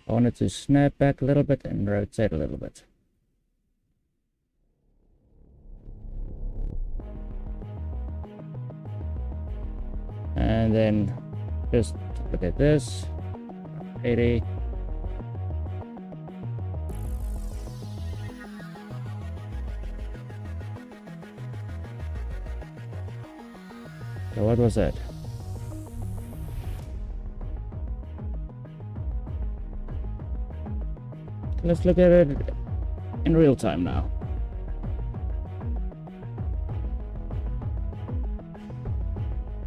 I want it to snap back a little bit and rotate a little bit. And then just look at this. 80. So what was that? Let's look at it in real time now.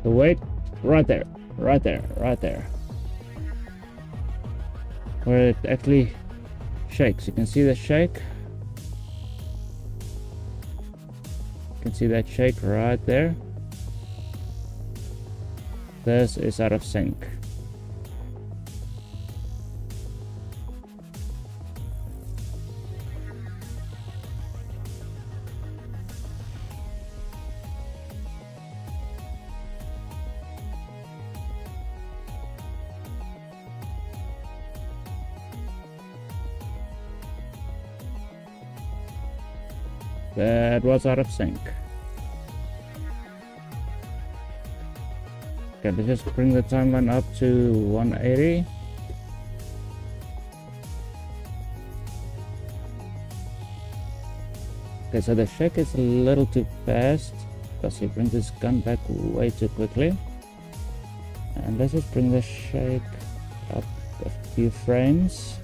The weight, right there, right there, right there. Where it actually shakes. You can see the shake. You can see that shake right there. This is out of sync. That was out of sync. Okay, let's just bring the timeline up to 180. Okay, so the shake is a little too fast because he brings his gun back way too quickly. And let's just bring the shake up a few frames.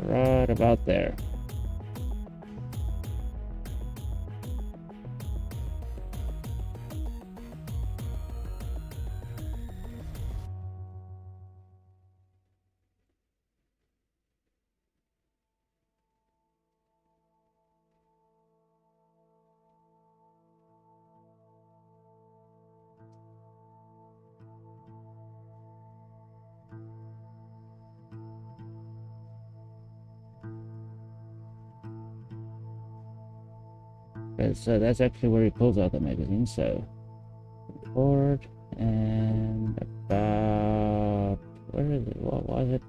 Right about there. Okay, so that's actually where he pulls out the magazine. So forward and about, where is it? What was it?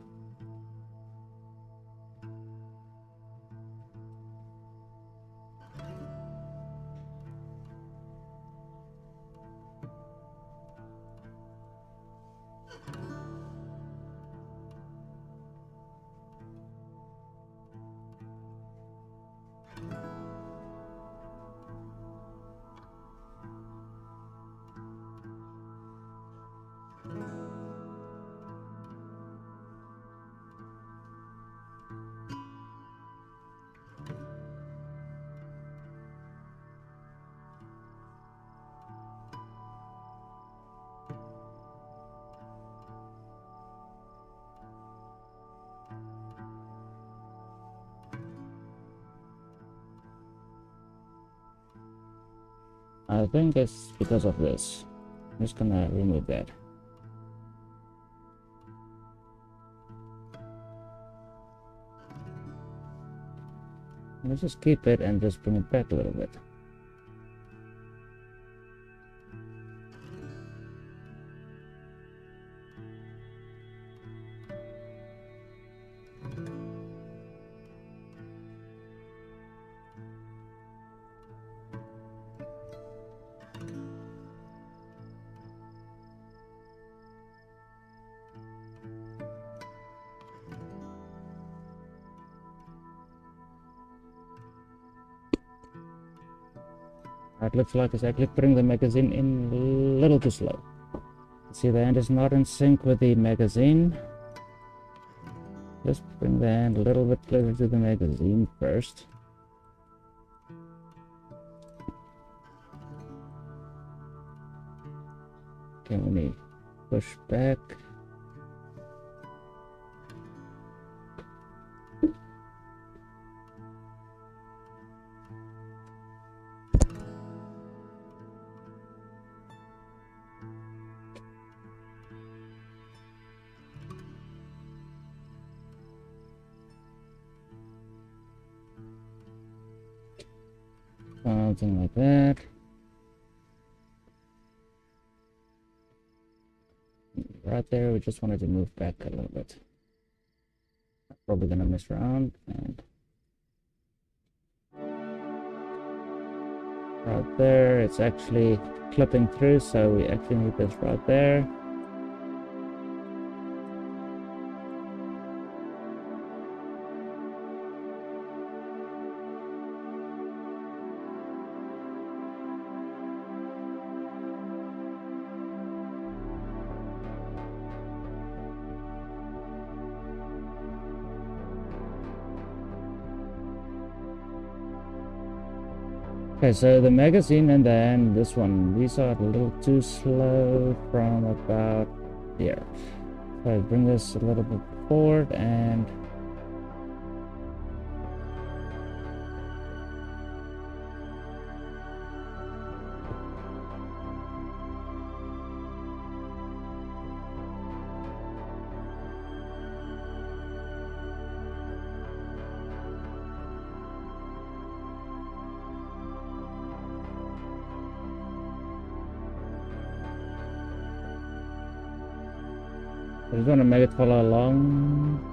I think it's because of this. I'm just gonna remove that. Let's just keep it and just bring it back a little bit. It looks like it's actually putting the magazine in a little too slow. See, the hand is not in sync with the magazine. Just bring the hand a little bit closer to the magazine first. Okay, we need push back. Something like that. Right there, we just wanted to move back a little bit. Probably gonna mess around and right there, it's actually clipping through, so we actually need this right there. Okay, so the magazine and then this one, these are a little too slow from about here. So I bring this a little bit forward and I just want to make it follow along.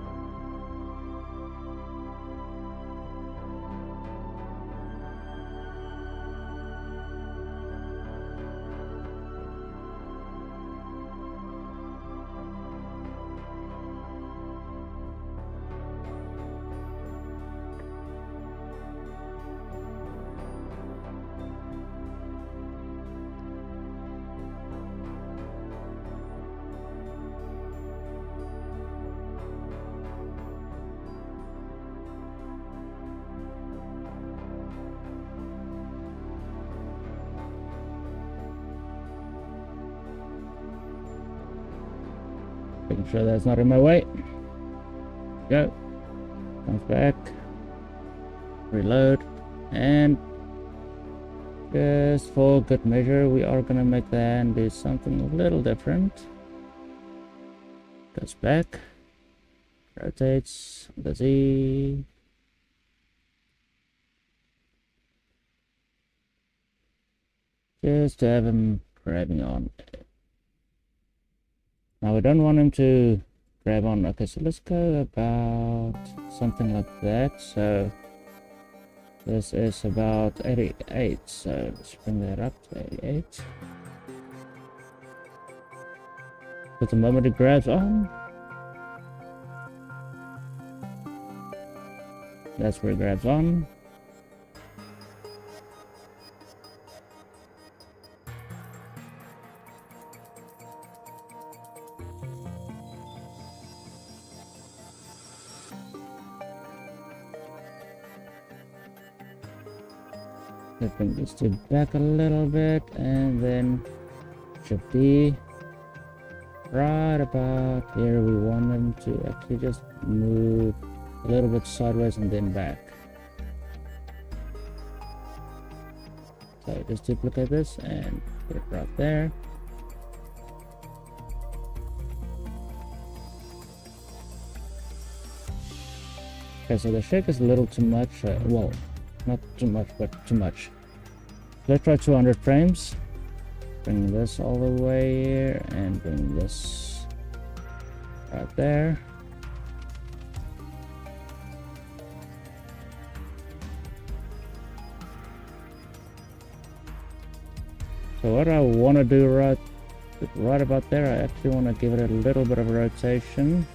Making sure that's not in my way. Go. Comes back. Reload. And just for good measure, we are gonna make the hand do something a little different. Goes back. Rotates the Z. Just to have him grabbing on. Now we don't want him to grab on. Okay, so let's go about something like that. So this is about 88. So let's bring that up to 88. But the moment it grabs on, that's where it grabs on. Let's bring this to back a little bit, and then Shift D. Right about here, we want them to actually just move a little bit sideways and then back. So just duplicate this and put it right there. Okay, so the shake is a little too much. Well, not too much, but too much. Let's try 200 frames. Bring this all the way here and bring this right there. So what I want to do right about there, I actually want to give it a little bit of a rotation.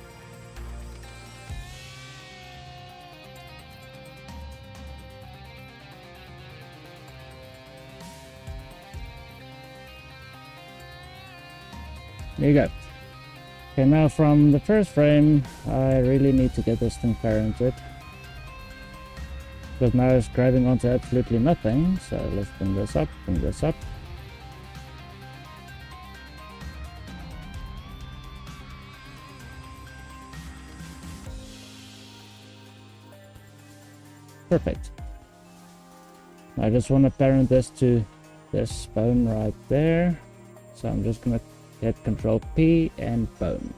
There you go. Okay, now from the first frame, I really need to get this thing parented. Because now it's grabbing onto absolutely nothing. So let's bring this up, bring this up. Perfect. I just want to parent this to this bone right there. So I'm just going to hit Control P and bone.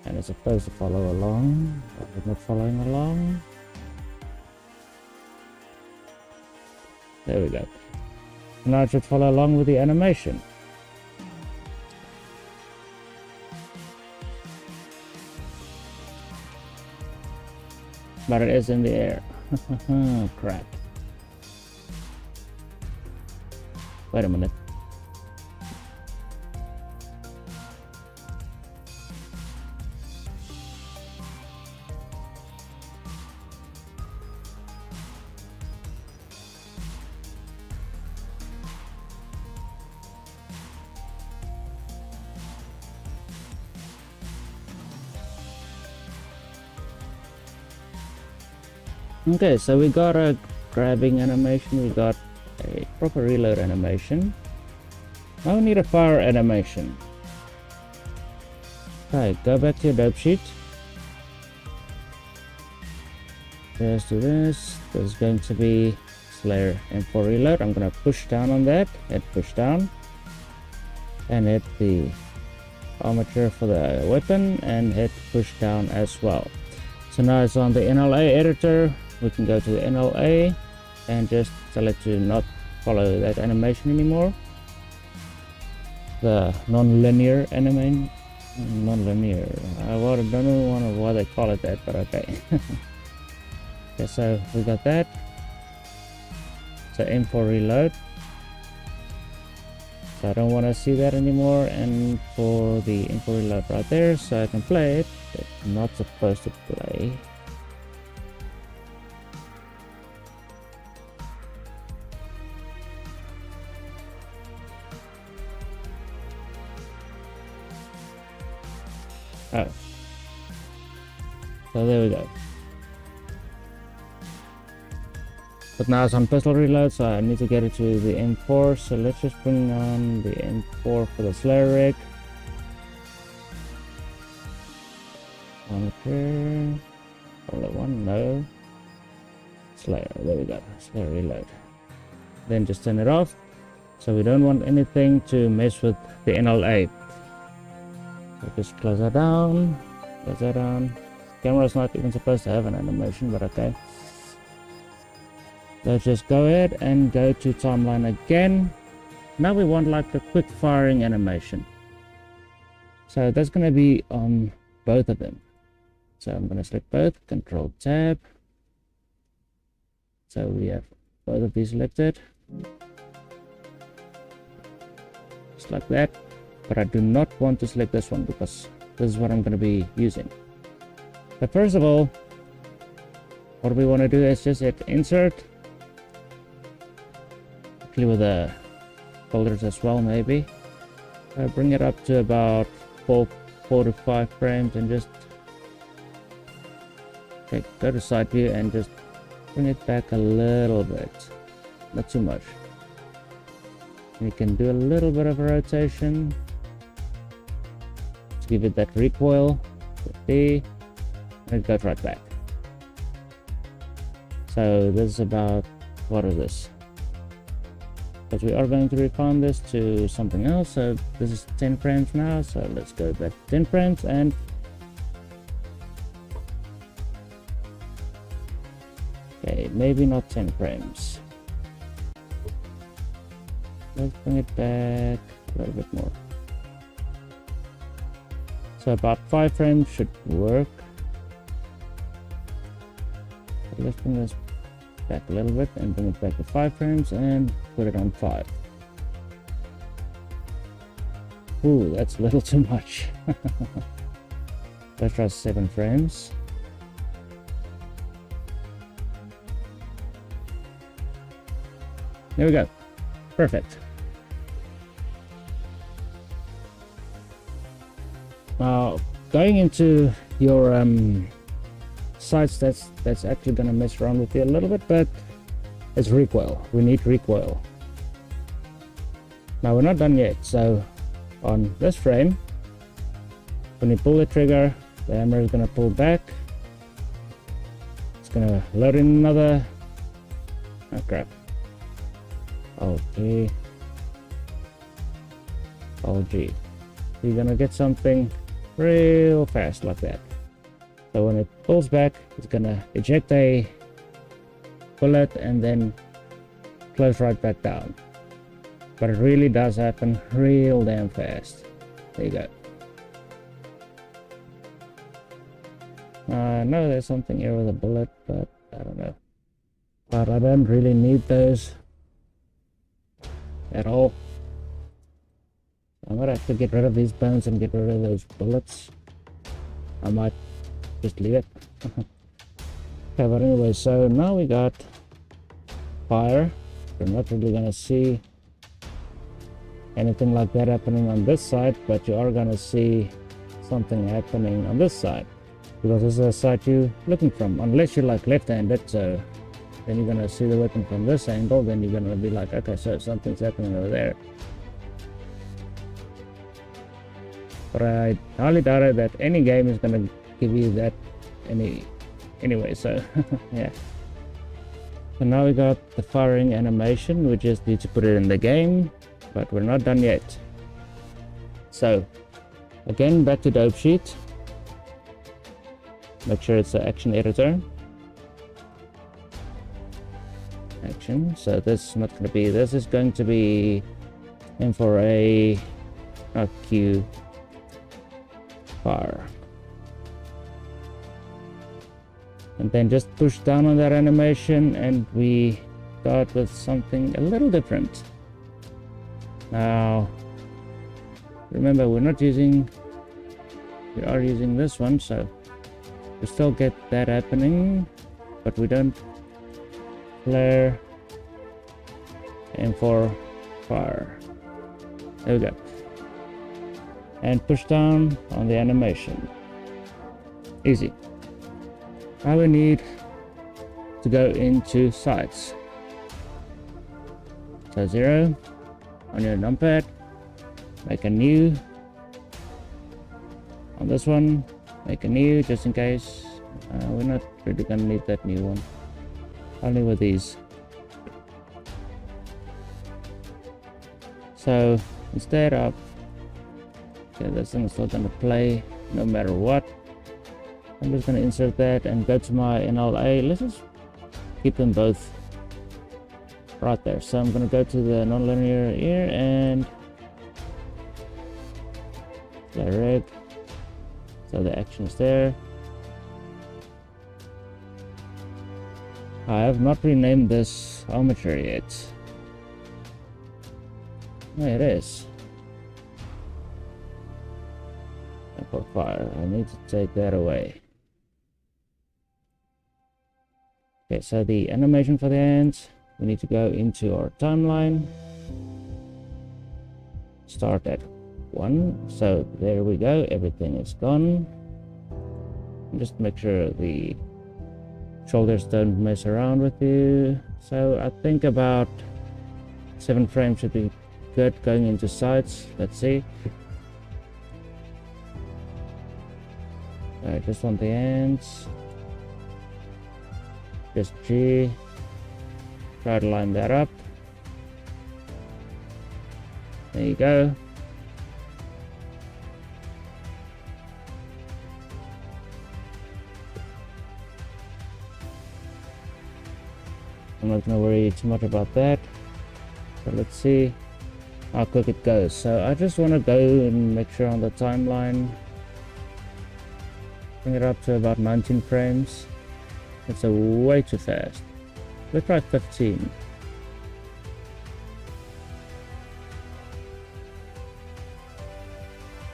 And it's supposed to follow along, but it's not following along. There we go. Now it should follow along with the animation. But it is in the air. Crap. Wait a minute. Okay, so we got a grabbing animation, we got a proper reload animation. Now we need a fire animation. Okay, go back to your dope sheet. Just do this. There's going to be Slayer M4 reload. I'm gonna push down on that, hit push down, and hit the armature for the weapon, and hit push down as well. So now it's on the NLA editor. We can go to the NLA and just tell it to not follow that animation anymore. The non-linear Non-linear. I don't know why they call it that, but okay. Okay, so we got that. So aim for reload. So I don't want to see that anymore, and for the info reload right there, so I can play it. It's not supposed to play. Oh. So there we go. But now it's on pistol reload, so I need to get it to the M4. So let's just bring on the M4 for the Slayer rig. Okay. Only one, no. Slayer, there we go. Slayer reload. Then just turn it off. So we don't want anything to mess with the NLA. So just close that down. Close that down. Camera's not even supposed to have an animation, but okay. Let's just go ahead and go to timeline again. Now we want like the quick firing animation. So that's going to be on both of them. So I'm going to select both, Control Tab. So we have both of these selected. Just like that. But I do not want to select this one because this is what I'm going to be using. But first of all, what we want to do is just hit Insert. With the folders as well, maybe bring it up to about 4 to 5 frames, and just go to side view and just bring it back a little bit, not too much. And you can do a little bit of a rotation to give it that recoil with D, and it goes right back. So this is about, what is this? But we are going to refine this to something else. So this is 10 frames now, so let's go back to 10 frames, and okay, maybe not 10 frames. Let's bring it back a little bit more. So about 5 frames should work. So let's bring this back a little bit and bring it back to 5 frames and put it on 5. Ooh, that's a little too much. Let's try 7 frames. There we go. Perfect. Now, going into your sights, that's actually going to mess around with you a little bit, but it's recoil. We need recoil. Now we're not done yet. So on this frame, when you pull the trigger, the hammer is going to pull back. It's going to load in another, oh crap, okay, oh gee, you're going to get something real fast like that. So when it pulls back, it's gonna eject a bullet and then close right back down. But it really does happen real damn fast. There you go. I know there's something here with a bullet, but I don't know. But I don't really need those at all. I'm gonna have to get rid of these bones and get rid of those bullets. I might just leave it. Okay, but anyway, so now we got fire. We're not really gonna see anything like that happening on this side, but you are gonna see something happening on this side, because this is the side you're looking from. Unless you're like left-handed, so then you're gonna see the weapon from this angle, then you're gonna be like, okay, so something's happening over there. But I highly doubt it that any game is gonna give you that anyway, so yeah. So now we got the firing animation. We just need to put it in the game, but we're not done yet. So again, back to dope sheet, make sure it's the action editor, action. So this is not going to be, this is going to be in for a Q fire. And then just push down on that animation and we start with something a little different. Now, remember we are using this one, so we still get that happening, but we don't flare. And for fire. There we go. And push down on the animation. Easy. Now we need to go into sights. So 0 on your numpad, make a new. On this one, make a new just in case. We're not really gonna need that new one. Only with these. So instead of, okay, this thing is still gonna play no matter what. I'm just gonna insert that and go to my NLA. Let's just keep them both right there. So I'm gonna go to the nonlinear here and direct. So the action is there. I have not renamed this armature yet. There it is. And for fire, I need to take that away. Okay, so the animation for the hands, we need to go into our timeline. Start at 1. So there we go, everything is gone. And just make sure the shoulders don't mess around with you. So I think about 7 frames should be good going into sights. Let's see. I just want the ends. Just G. Try to line that up. There you go. I'm not gonna worry too much about that. So let's see how quick it goes. So I just want to go and make sure on the timeline, bring it up to about 19 frames. It's way too fast. Let's try 15.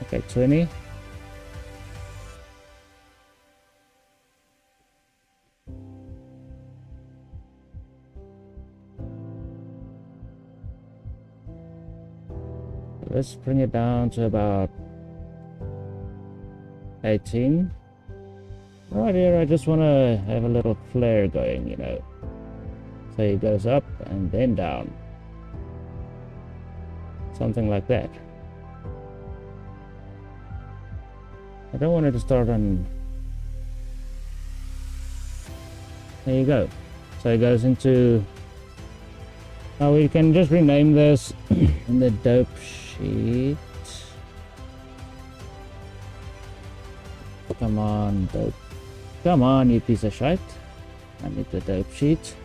Okay, 20. Let's bring it down to about 18. Right here, I just want to have a little flare going, you know. So it goes up and then down. Something like that. I don't want it to start on... There you go. So it goes into... Now we can just rename this in the dope sheet. Come on, dope. Come on, you piece of shite. I need the dope sheet.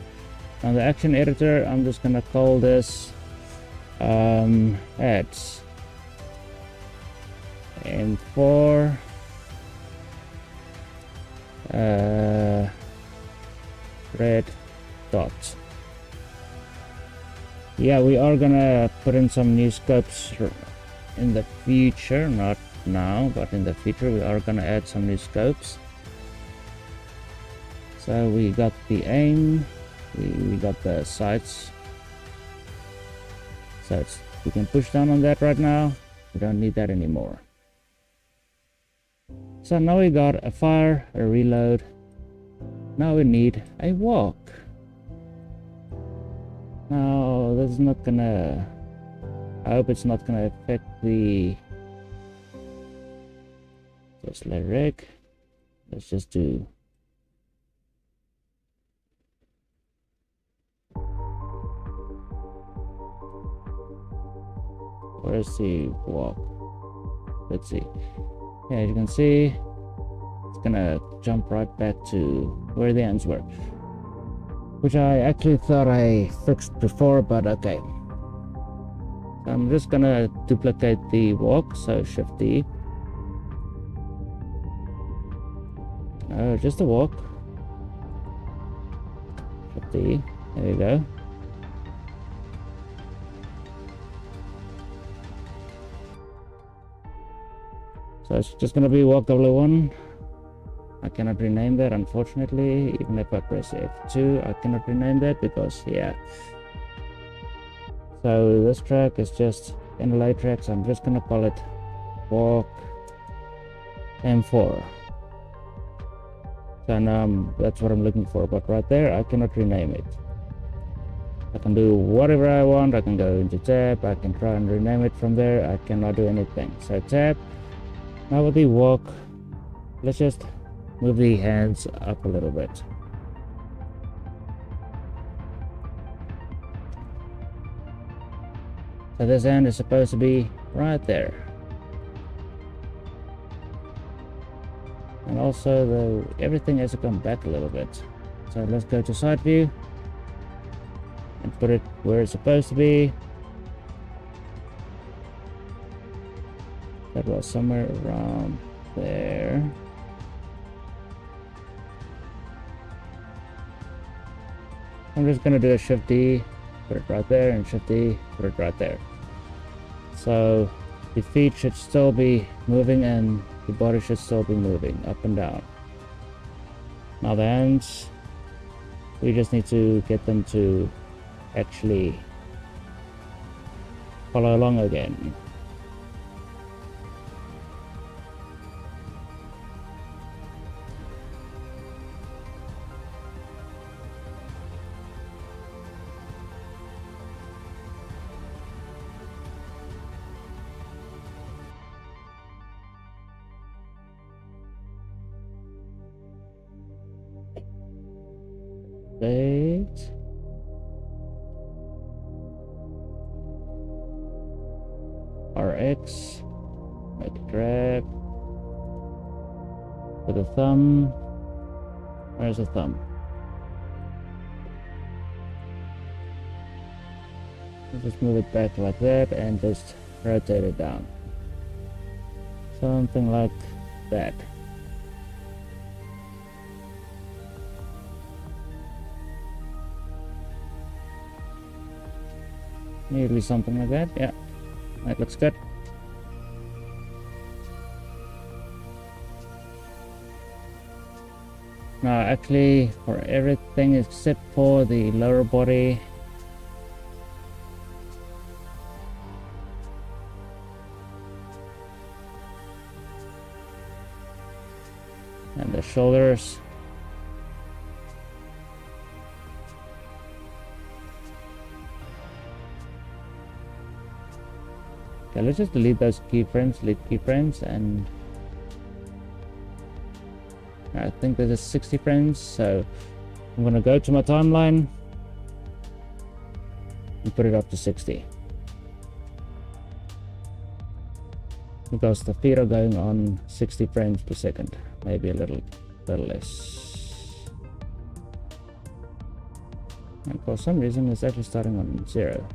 Now the action editor, I'm just gonna call this ads. And for red dot. Yeah, we are gonna put in some new scopes in the future, not now, but in the future we are gonna add some new scopes. So we got the aim, we got the sights. So we can push down on that right now. We don't need that anymore. So now we got a fire, a reload. Now we need a walk. Now this is not gonna, I hope it's not gonna affect the, just let rig. Let's just do where's the walk? Let's see. Yeah, as you can see, it's gonna jump right back to where the ends were, which I actually thought I fixed before, but okay. I'm just gonna duplicate the walk, so Shift D. Just a walk. There we go. So it's just gonna be walk W1. I cannot rename that, unfortunately. Even if I press F2, I cannot rename that because, yeah. So this track is just inlay track, so I'm just gonna call it walk M4. So now that's what I'm looking for, but right there I cannot rename it. I can do whatever I want. I can go into tab, I can try and rename it from there. I cannot do anything. So tab. Now with the walk, let's just move the hands up a little bit. So this hand is supposed to be right there. And also everything has to come back a little bit. So let's go to side view and put it where it's supposed to be. That was somewhere around there. I'm just gonna do a Shift D, put it right there, and Shift D, put it right there. So the feet should still be moving and the body should still be moving up and down. Now the hands, we just need to get them to actually follow along again. Wait. RX, make a drag with the thumb. Where's the thumb? Just move it back like that and just rotate it down. Something like that. Nearly something like that. Yeah, that looks good. Now actually for everything except for the lower body, and the shoulders, okay, let's just delete those keyframes, delete keyframes, and I think this is 60 frames, so I'm gonna go to my timeline and put it up to 60 because the feet are going on 60 frames per second, maybe a little less, and for some reason it's actually starting on 0.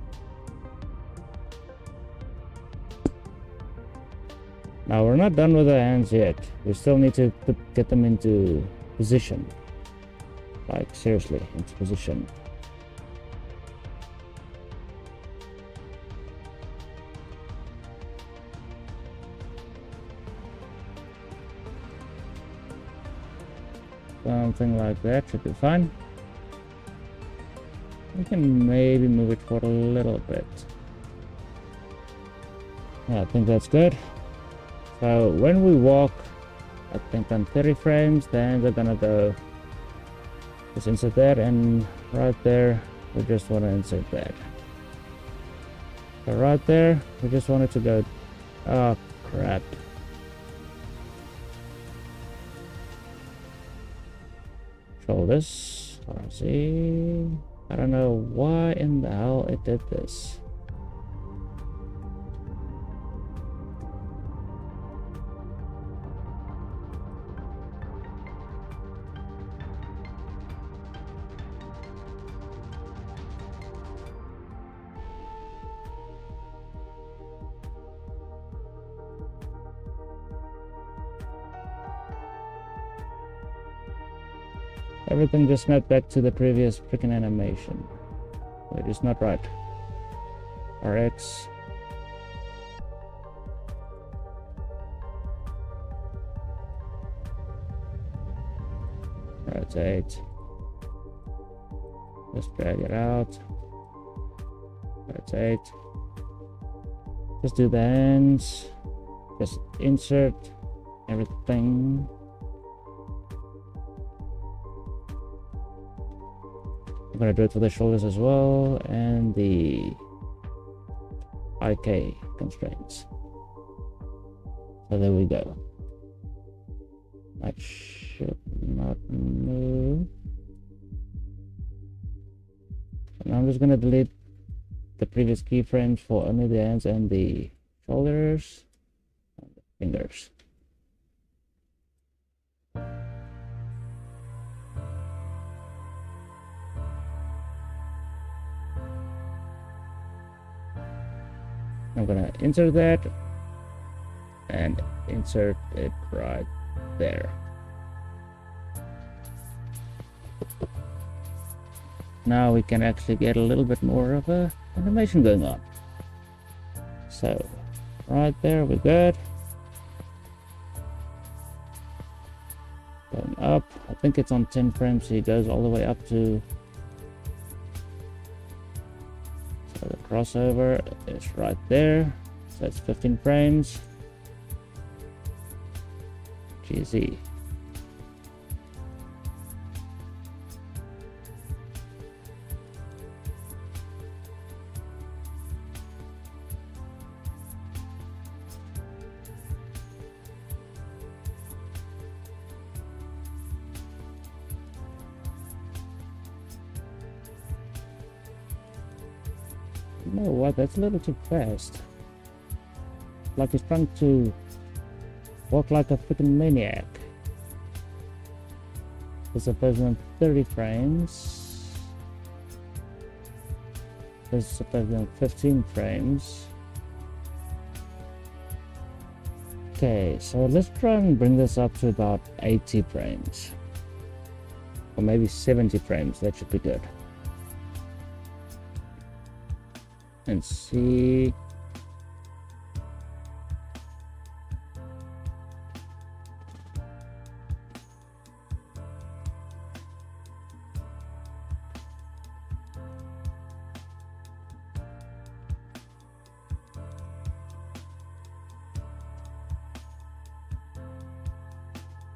Now we're not done with the hands yet. We still need to get them into position. Like seriously, into position. Something like that should be fine. We can maybe move it forward a little bit. Yeah, I think that's good. So when we walk, I think on 30 frames, the hands are gonna go, just insert that, and right there, we just want to insert that. So right there, we just want it to go, oh crap. Shoulders, RC, I don't know why in the hell it did this. Everything just snapped back to the previous freaking animation. It is not right. RX. Rotate. Just drag it out. Rotate. Just do the hands. Just insert everything. I'm gonna do it for the shoulders as well, and the IK constraints. So there we go. That should not move. And I'm just gonna delete the previous keyframes for only the hands and the shoulders and the fingers. I'm gonna insert that and insert it right there. Now we can actually get a little bit more of a animation going on. So right there, we're good. Going up, I think it's on 10 frames, so it goes all the way up to, so the crossover is right there, so it's 15 frames. GZ. You know what, that's a little too fast. Like he's trying to walk like a freaking maniac. This is supposed to be 30 frames. This is supposed to be 15 frames. Okay, so let's try and bring this up to about 80 frames. Or maybe 70 frames, that should be good. And see.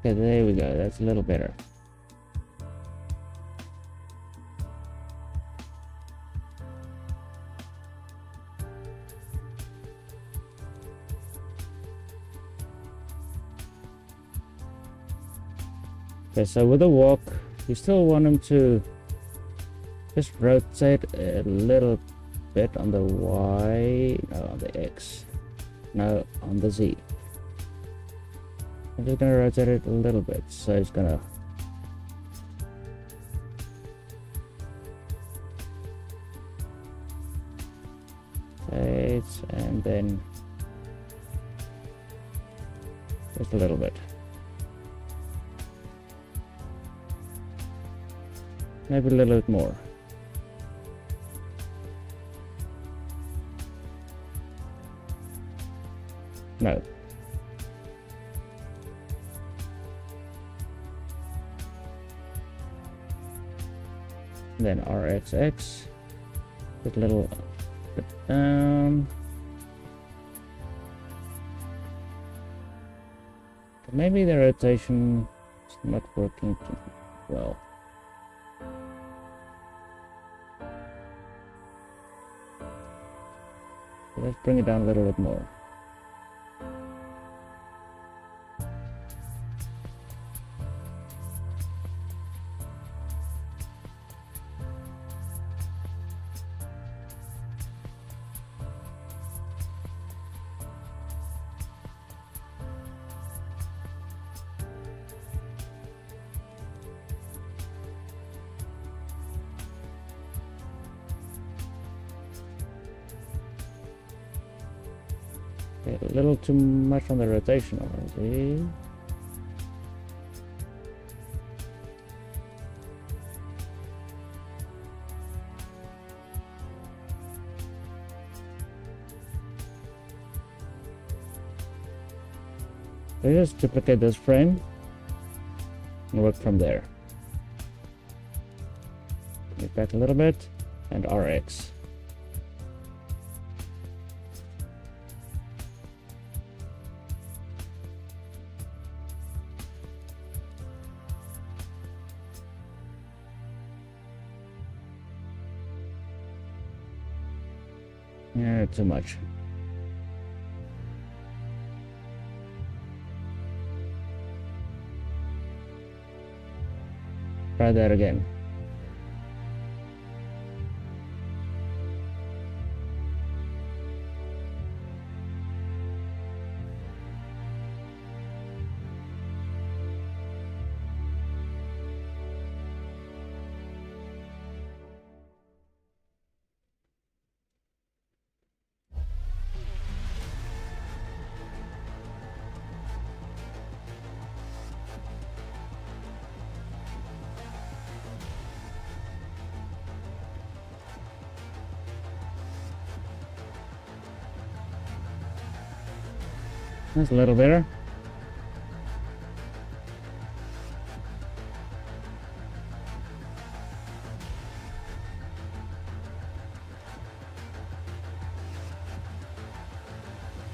Okay, there we go. That's a little better. Okay, so with the walk, you still want him to just rotate a little bit on the Y, no, on the X, no, on the Z. I'm just gonna rotate it a little bit, so it's gonna rotate, and then just a little bit. Maybe a little bit more. No. Then RXX, put a little bit down. Maybe the rotation is not working too well. Let's bring it down a little bit more. Okay, a little too much on the rotation already. So just duplicate this frame and work from there. Get back a little bit and RX. Yeah, too much. Try that again. That's a little better.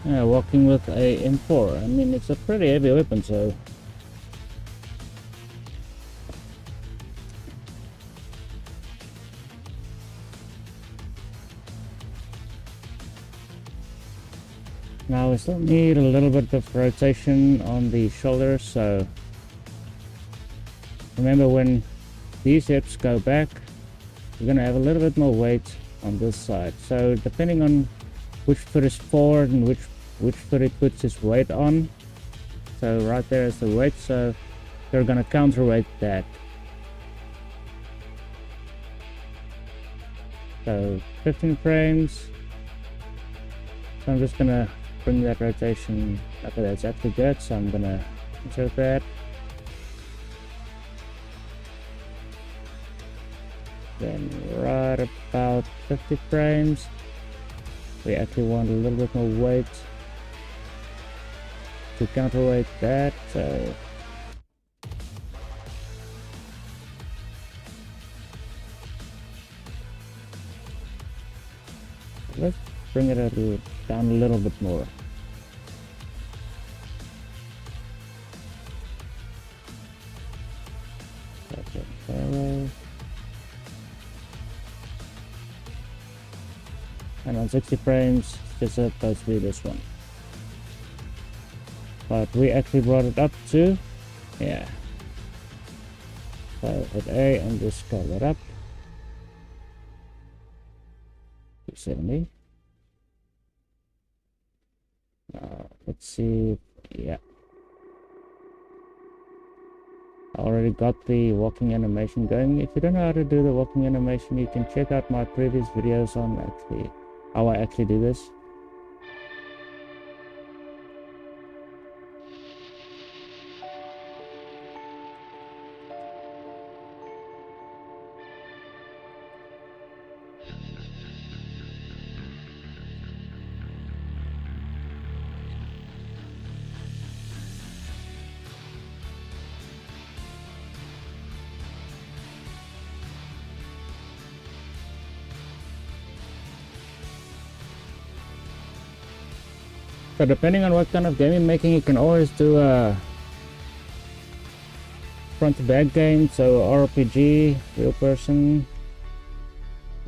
Yeah, walking with a M4. I mean, it's a pretty heavy weapon, so now we still need a little bit of rotation on the shoulders. So remember, when these hips go back, you're gonna have a little bit more weight on this side. So depending on which foot is forward and which foot it puts its weight on, so right there is the weight, so you're gonna counterweight that. So 15 frames. So I'm just gonna bring that rotation. Okay, that's actually good, so I'm gonna insert that. Then right about 50 frames. We actually want a little bit more weight to counterweight that, so let's bring it down a little bit more. That's it. And on 60 frames, it's supposed to be this one. But we actually brought it up to, yeah. So hit A and just scale that up. 270. Let's see, yeah. I already got the walking animation going. If you don't know how to do the walking animation, you can check out my previous videos on actually how I actually do this. So depending on what kind of game you're making, you can always do a front to back game. So RPG, real person.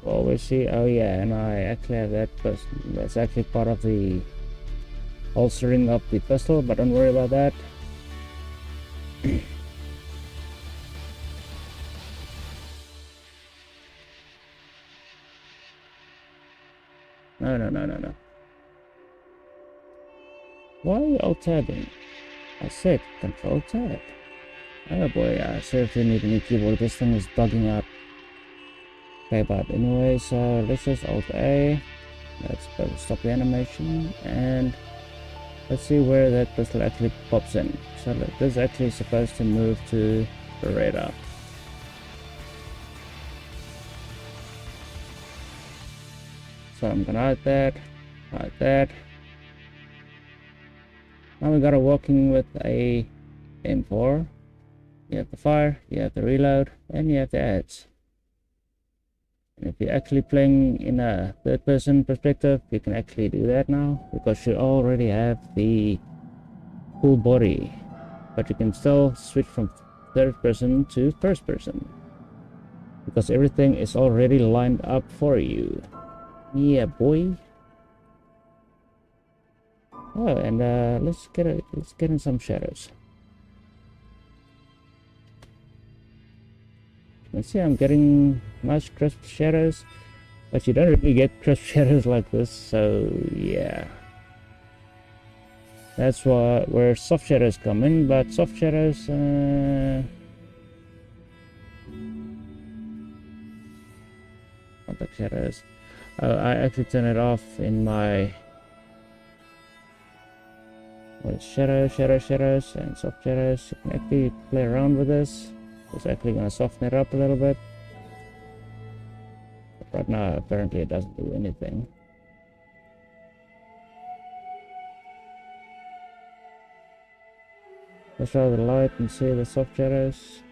Always see, oh yeah, and I actually have that, but that's actually part of the holstering of the pistol, but don't worry about that. No. Why are you alt-tabbing? I said control tab. Oh boy, I seriously need a new keyboard. This thing is bugging out. Okay, but anyway, so let's just Alt-A. Let's stop the animation, and let's see where that pistol actually pops in. So this is actually supposed to move to the radar. So I'm gonna hide that, Now we gotta walking with a M4. You have the fire, you have the reload, and you have the ads. And if you're actually playing in a third-person perspective, you can actually do that now because you already have the full body. But you can still switch from third person to first person because everything is already lined up for you. Yeah, boy. Oh, and let's get in some shadows. You can see I'm getting nice crisp shadows, but you don't really get crisp shadows like this, so yeah. That's where soft shadows come in, but soft shadows contact shadows. I actually turn it off in my shadows and soft shadows. You can actually play around with this. It's actually gonna soften it up a little bit. But right now apparently it doesn't do anything. Let's show the light and see the soft shadows.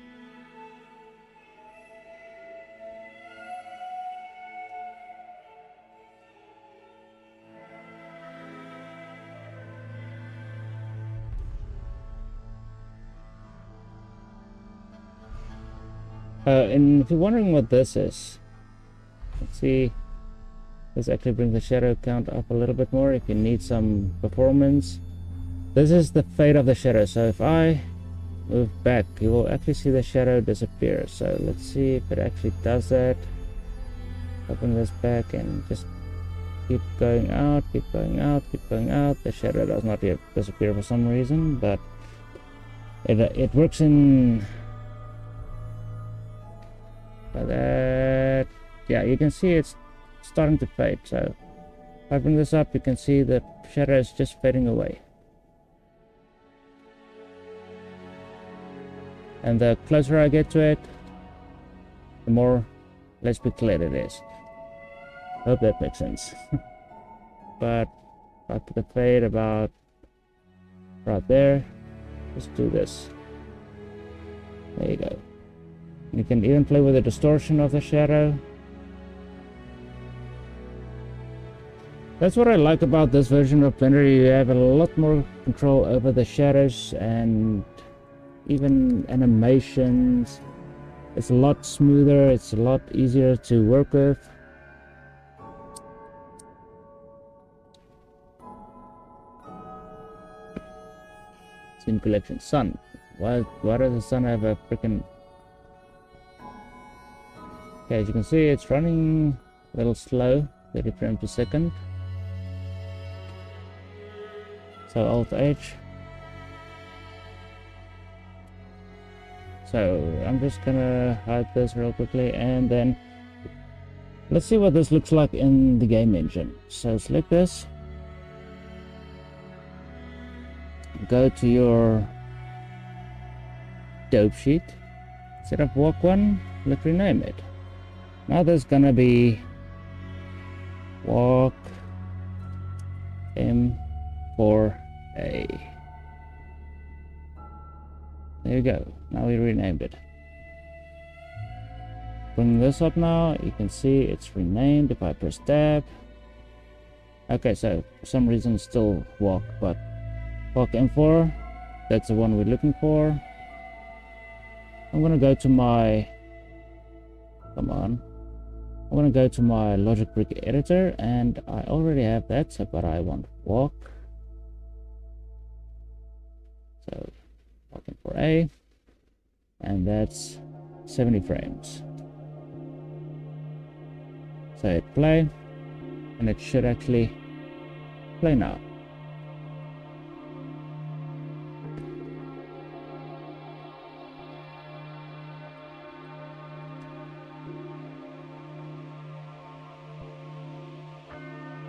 And if you're wondering what this is, let's see. Let's actually bring the shadow count up a little bit more if you need some performance. This is the fade of the shadow. So if I move back, you will actually see the shadow disappear. So let's see if it actually does that. Open this back and just keep going out, keep going out, keep going out. The shadow does not yet disappear for some reason, but it works in that. Yeah, you can see it's starting to fade. So if I bring this up, you can see the shadow is just fading away. And the closer I get to it, the more less pixelated it is. Hope that makes sense. But I put the fade about right there. Let's do this. There you go. You can even play with the distortion of the shadow. That's what I like about this version of Blender. You have a lot more control over the shadows and even animations. It's a lot smoother, it's a lot easier to work with. Scene collection. Sun. Why does the sun have a freaking... Okay, as you can see, it's running a little slow, 30 frames per second. So Alt H. So I'm just gonna hide this real quickly, and then let's see what this looks like in the game engine. So select this, go to your dope sheet, set up walk 1, let's rename it. Now there's gonna be walk M4A. There you go. Now we renamed it. Bring this up now. You can see it's renamed if I press tab. Okay, so for some reason it's still walk, but walk M4, that's the one we're looking for. I'm gonna go to my, come on. I'm gonna go to my Logic Brick editor, and I already have that, so but I want walk. So walk M4A, and that's 70 frames. So hit play, and it should actually play now.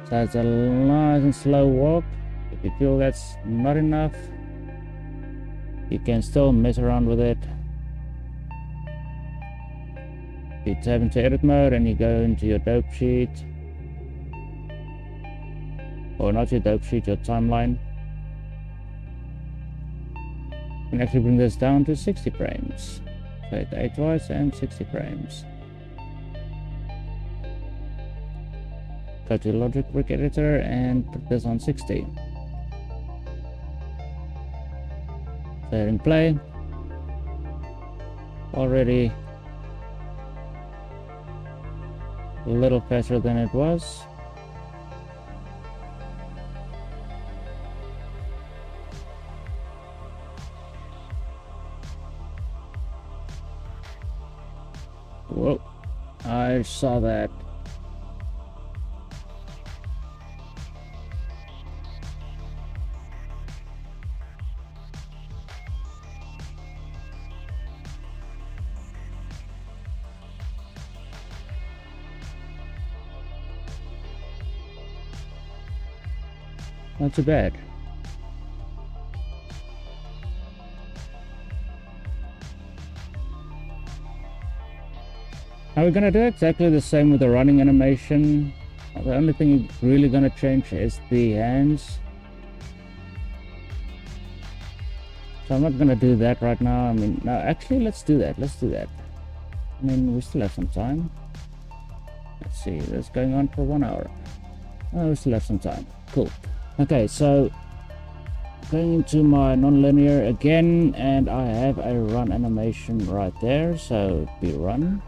So it's a nice and slow walk. If you feel that's not enough, you can still mess around with it. You tab into edit mode and you go into your dope sheet, or not your dope sheet, your timeline. We can actually bring this down to 60 frames. So hit 8 twice and 60 frames. Go to Logic Brick Editor and put this on 60. So hitting play. Already a little faster than it was. Whoa, I saw that. Not too bad. Now we're gonna do exactly the same with the running animation. The only thing really gonna change is the hands. So I'm not gonna do that right now. I mean, no, actually, let's do that. Let's do that. I mean, we still have some time. Let's see, this is going on for 1 hour. Oh, we still have some time. Cool. Okay, so going into my non-linear again, and I have a run animation right there. So be run.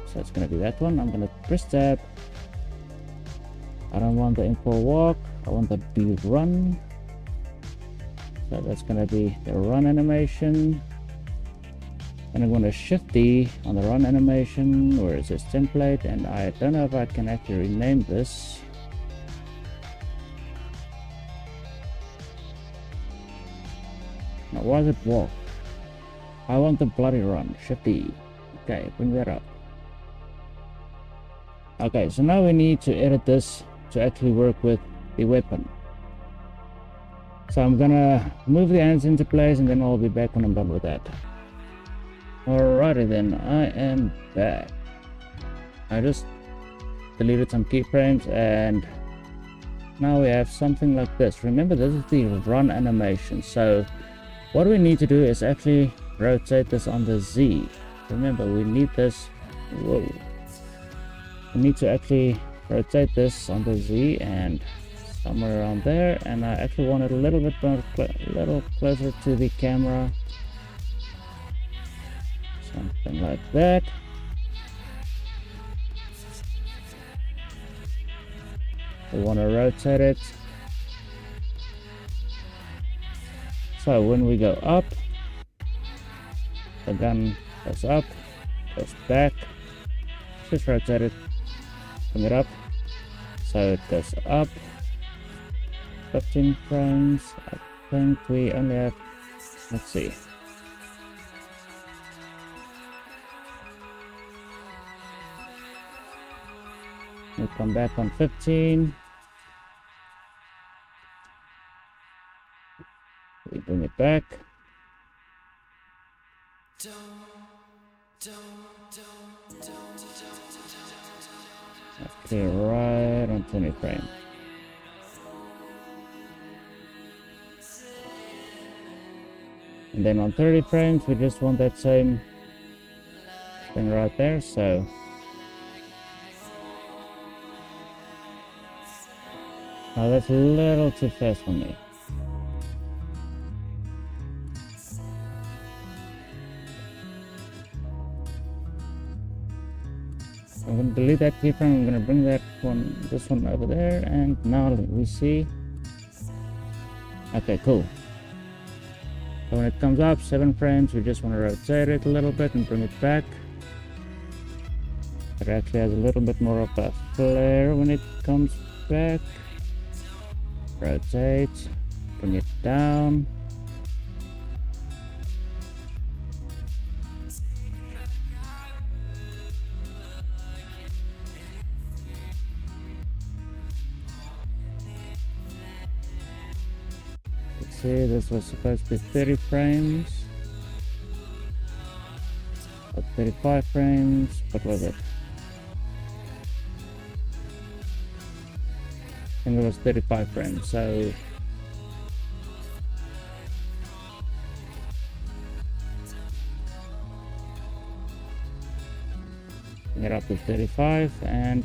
So it's going to be that one. I'm going to press tab. I don't want the info walk. I want the be run. So that's going to be the run animation. And I'm going to shift D on the run animation where it says template. And I don't know if I can actually rename this. Now, why is it walk? I want the bloody run. Shift D. Okay, bring that up. Okay, so now we need to edit this to actually work with the weapon. So I'm gonna move the hands into place and then I'll be back when I'm done with that. Alrighty then, I am back. I just deleted some keyframes and now we have something like this. Remember, this is the run animation. So what we need to do is actually rotate this on the Z. Remember, we need this. Whoa. We need to actually rotate this on the Z and somewhere around there, and I actually want it a little bit more, a little closer to the camera, something like that. We want to rotate it so when we go up, the gun goes up, goes back. Just rotate it. Bring it up so it goes up 15 frames. I think we only have, let's see, we come back on 15, we bring it back. Okay, right on 20 frame. And then on 30 frames, we just want that same thing right there. So now that's a little too fast for me. I'm going to delete that keyframe. I'm going to bring that one, this one over there, and now we see. Okay, cool. So when it comes up 7 frames, we just want to rotate it a little bit and bring it back. It actually has a little bit more of a flare when it comes back. Rotate, bring it down. See, this was supposed to be 30 frames, but 35 frames. What was it? I think it was 35 frames. So Get up to 35 and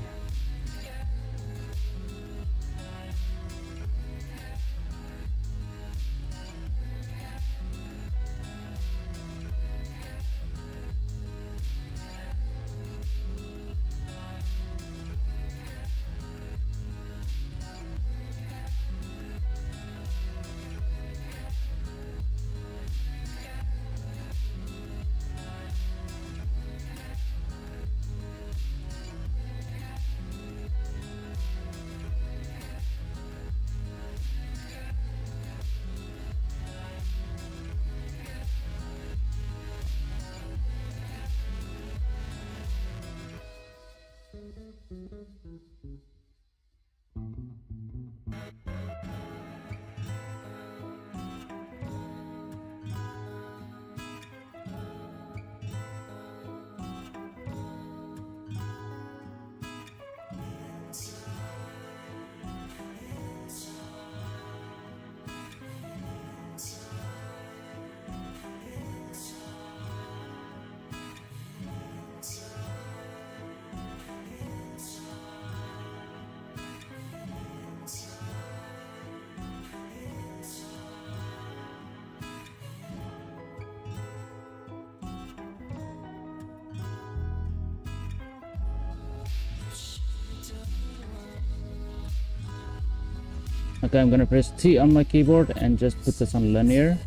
okay, I'm gonna press T on my keyboard and just put this on linear.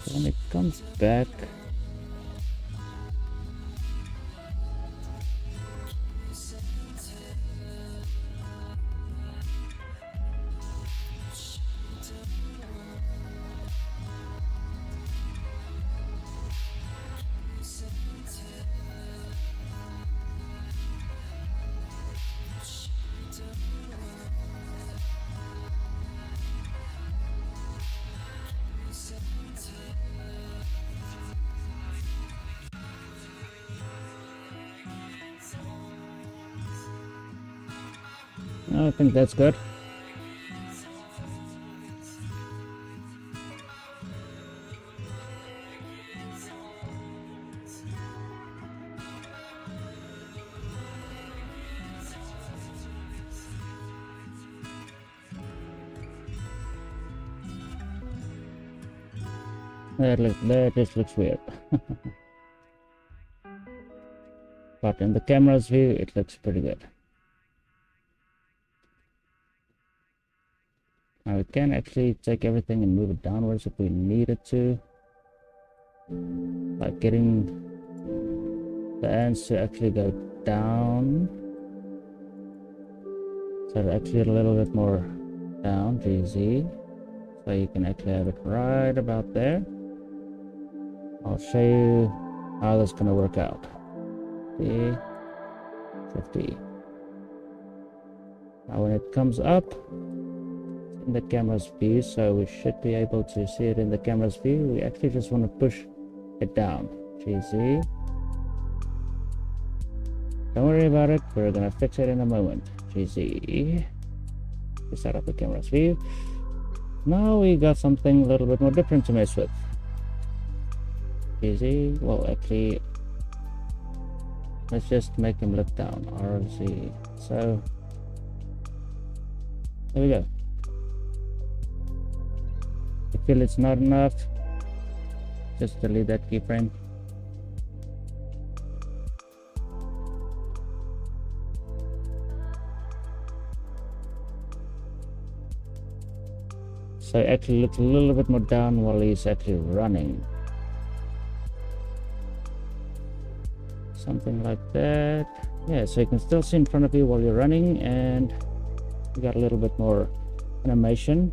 So when it comes back, I think that's good. That just looks weird. But in the camera's view, it looks pretty good. Now we can actually take everything and move it downwards if we needed to. Like getting the ends to actually go down. So actually a little bit more down, GZ. So you can actually have it right about there. I'll show you how that's going to work out. 50. Now when it comes up, it's in the camera's view, so we should be able to see it in the camera's view. We actually just want to push it down. GZ. Don't worry about it, we're going to fix it in a moment. GZ. We set up the camera's view. Now we got something a little bit more different to mess with. Easy. Well, actually, let's just make him look down. RZ. So there we go. If you feel it's not enough, just delete that keyframe. So it actually looks a little bit more down while he's actually running. Something like that. Yeah, so you can still see in front of you while you're running, and you got a little bit more animation.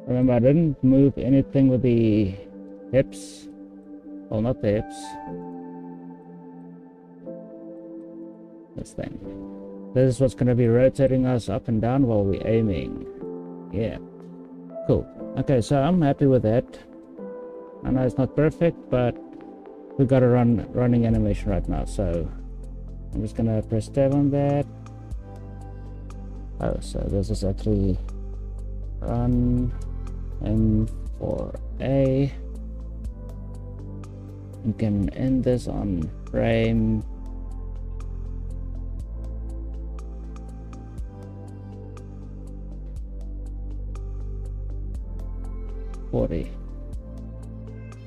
Remember, I didn't move anything with the hips. Well, not the hips. This thing. This is what's going to be rotating us up and down while we're aiming. Yeah. Cool. Okay, so I'm happy with that. I know it's not perfect, but we got a running animation right now, so I'm just gonna press tab on that. Oh, so this is actually run M4A. You can end this on frame 40.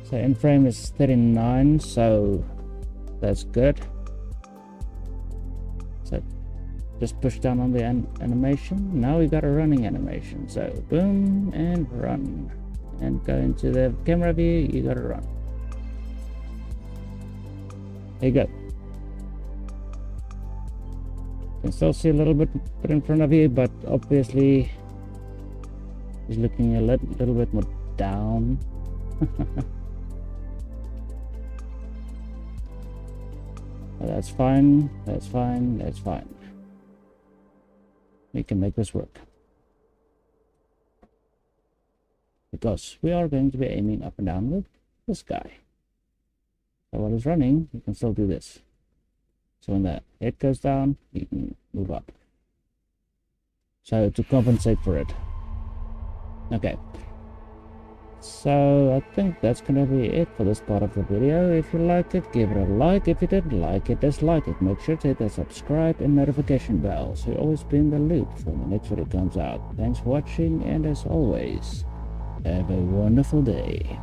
So end frame is 39, so that's good. So just push down on the animation. Now we got a running animation. So boom and run. And go into the camera view, you gotta run. There you go. You can still see a little bit in front of you, but obviously he's looking a little bit more down. That's fine, that's fine, that's fine. We can make this work. Because we are going to be aiming up and down with this guy. So while it's running, you can still do this. So when the head goes down, you can move up. So to compensate for it. Okay. So I think that's gonna be it for this part of the video. If you liked it, give it a like. If you didn't like it, dislike it. Make sure to hit the subscribe and notification bell so you always be in the loop when the next video comes out. Thanks for watching, and as always, have a wonderful day.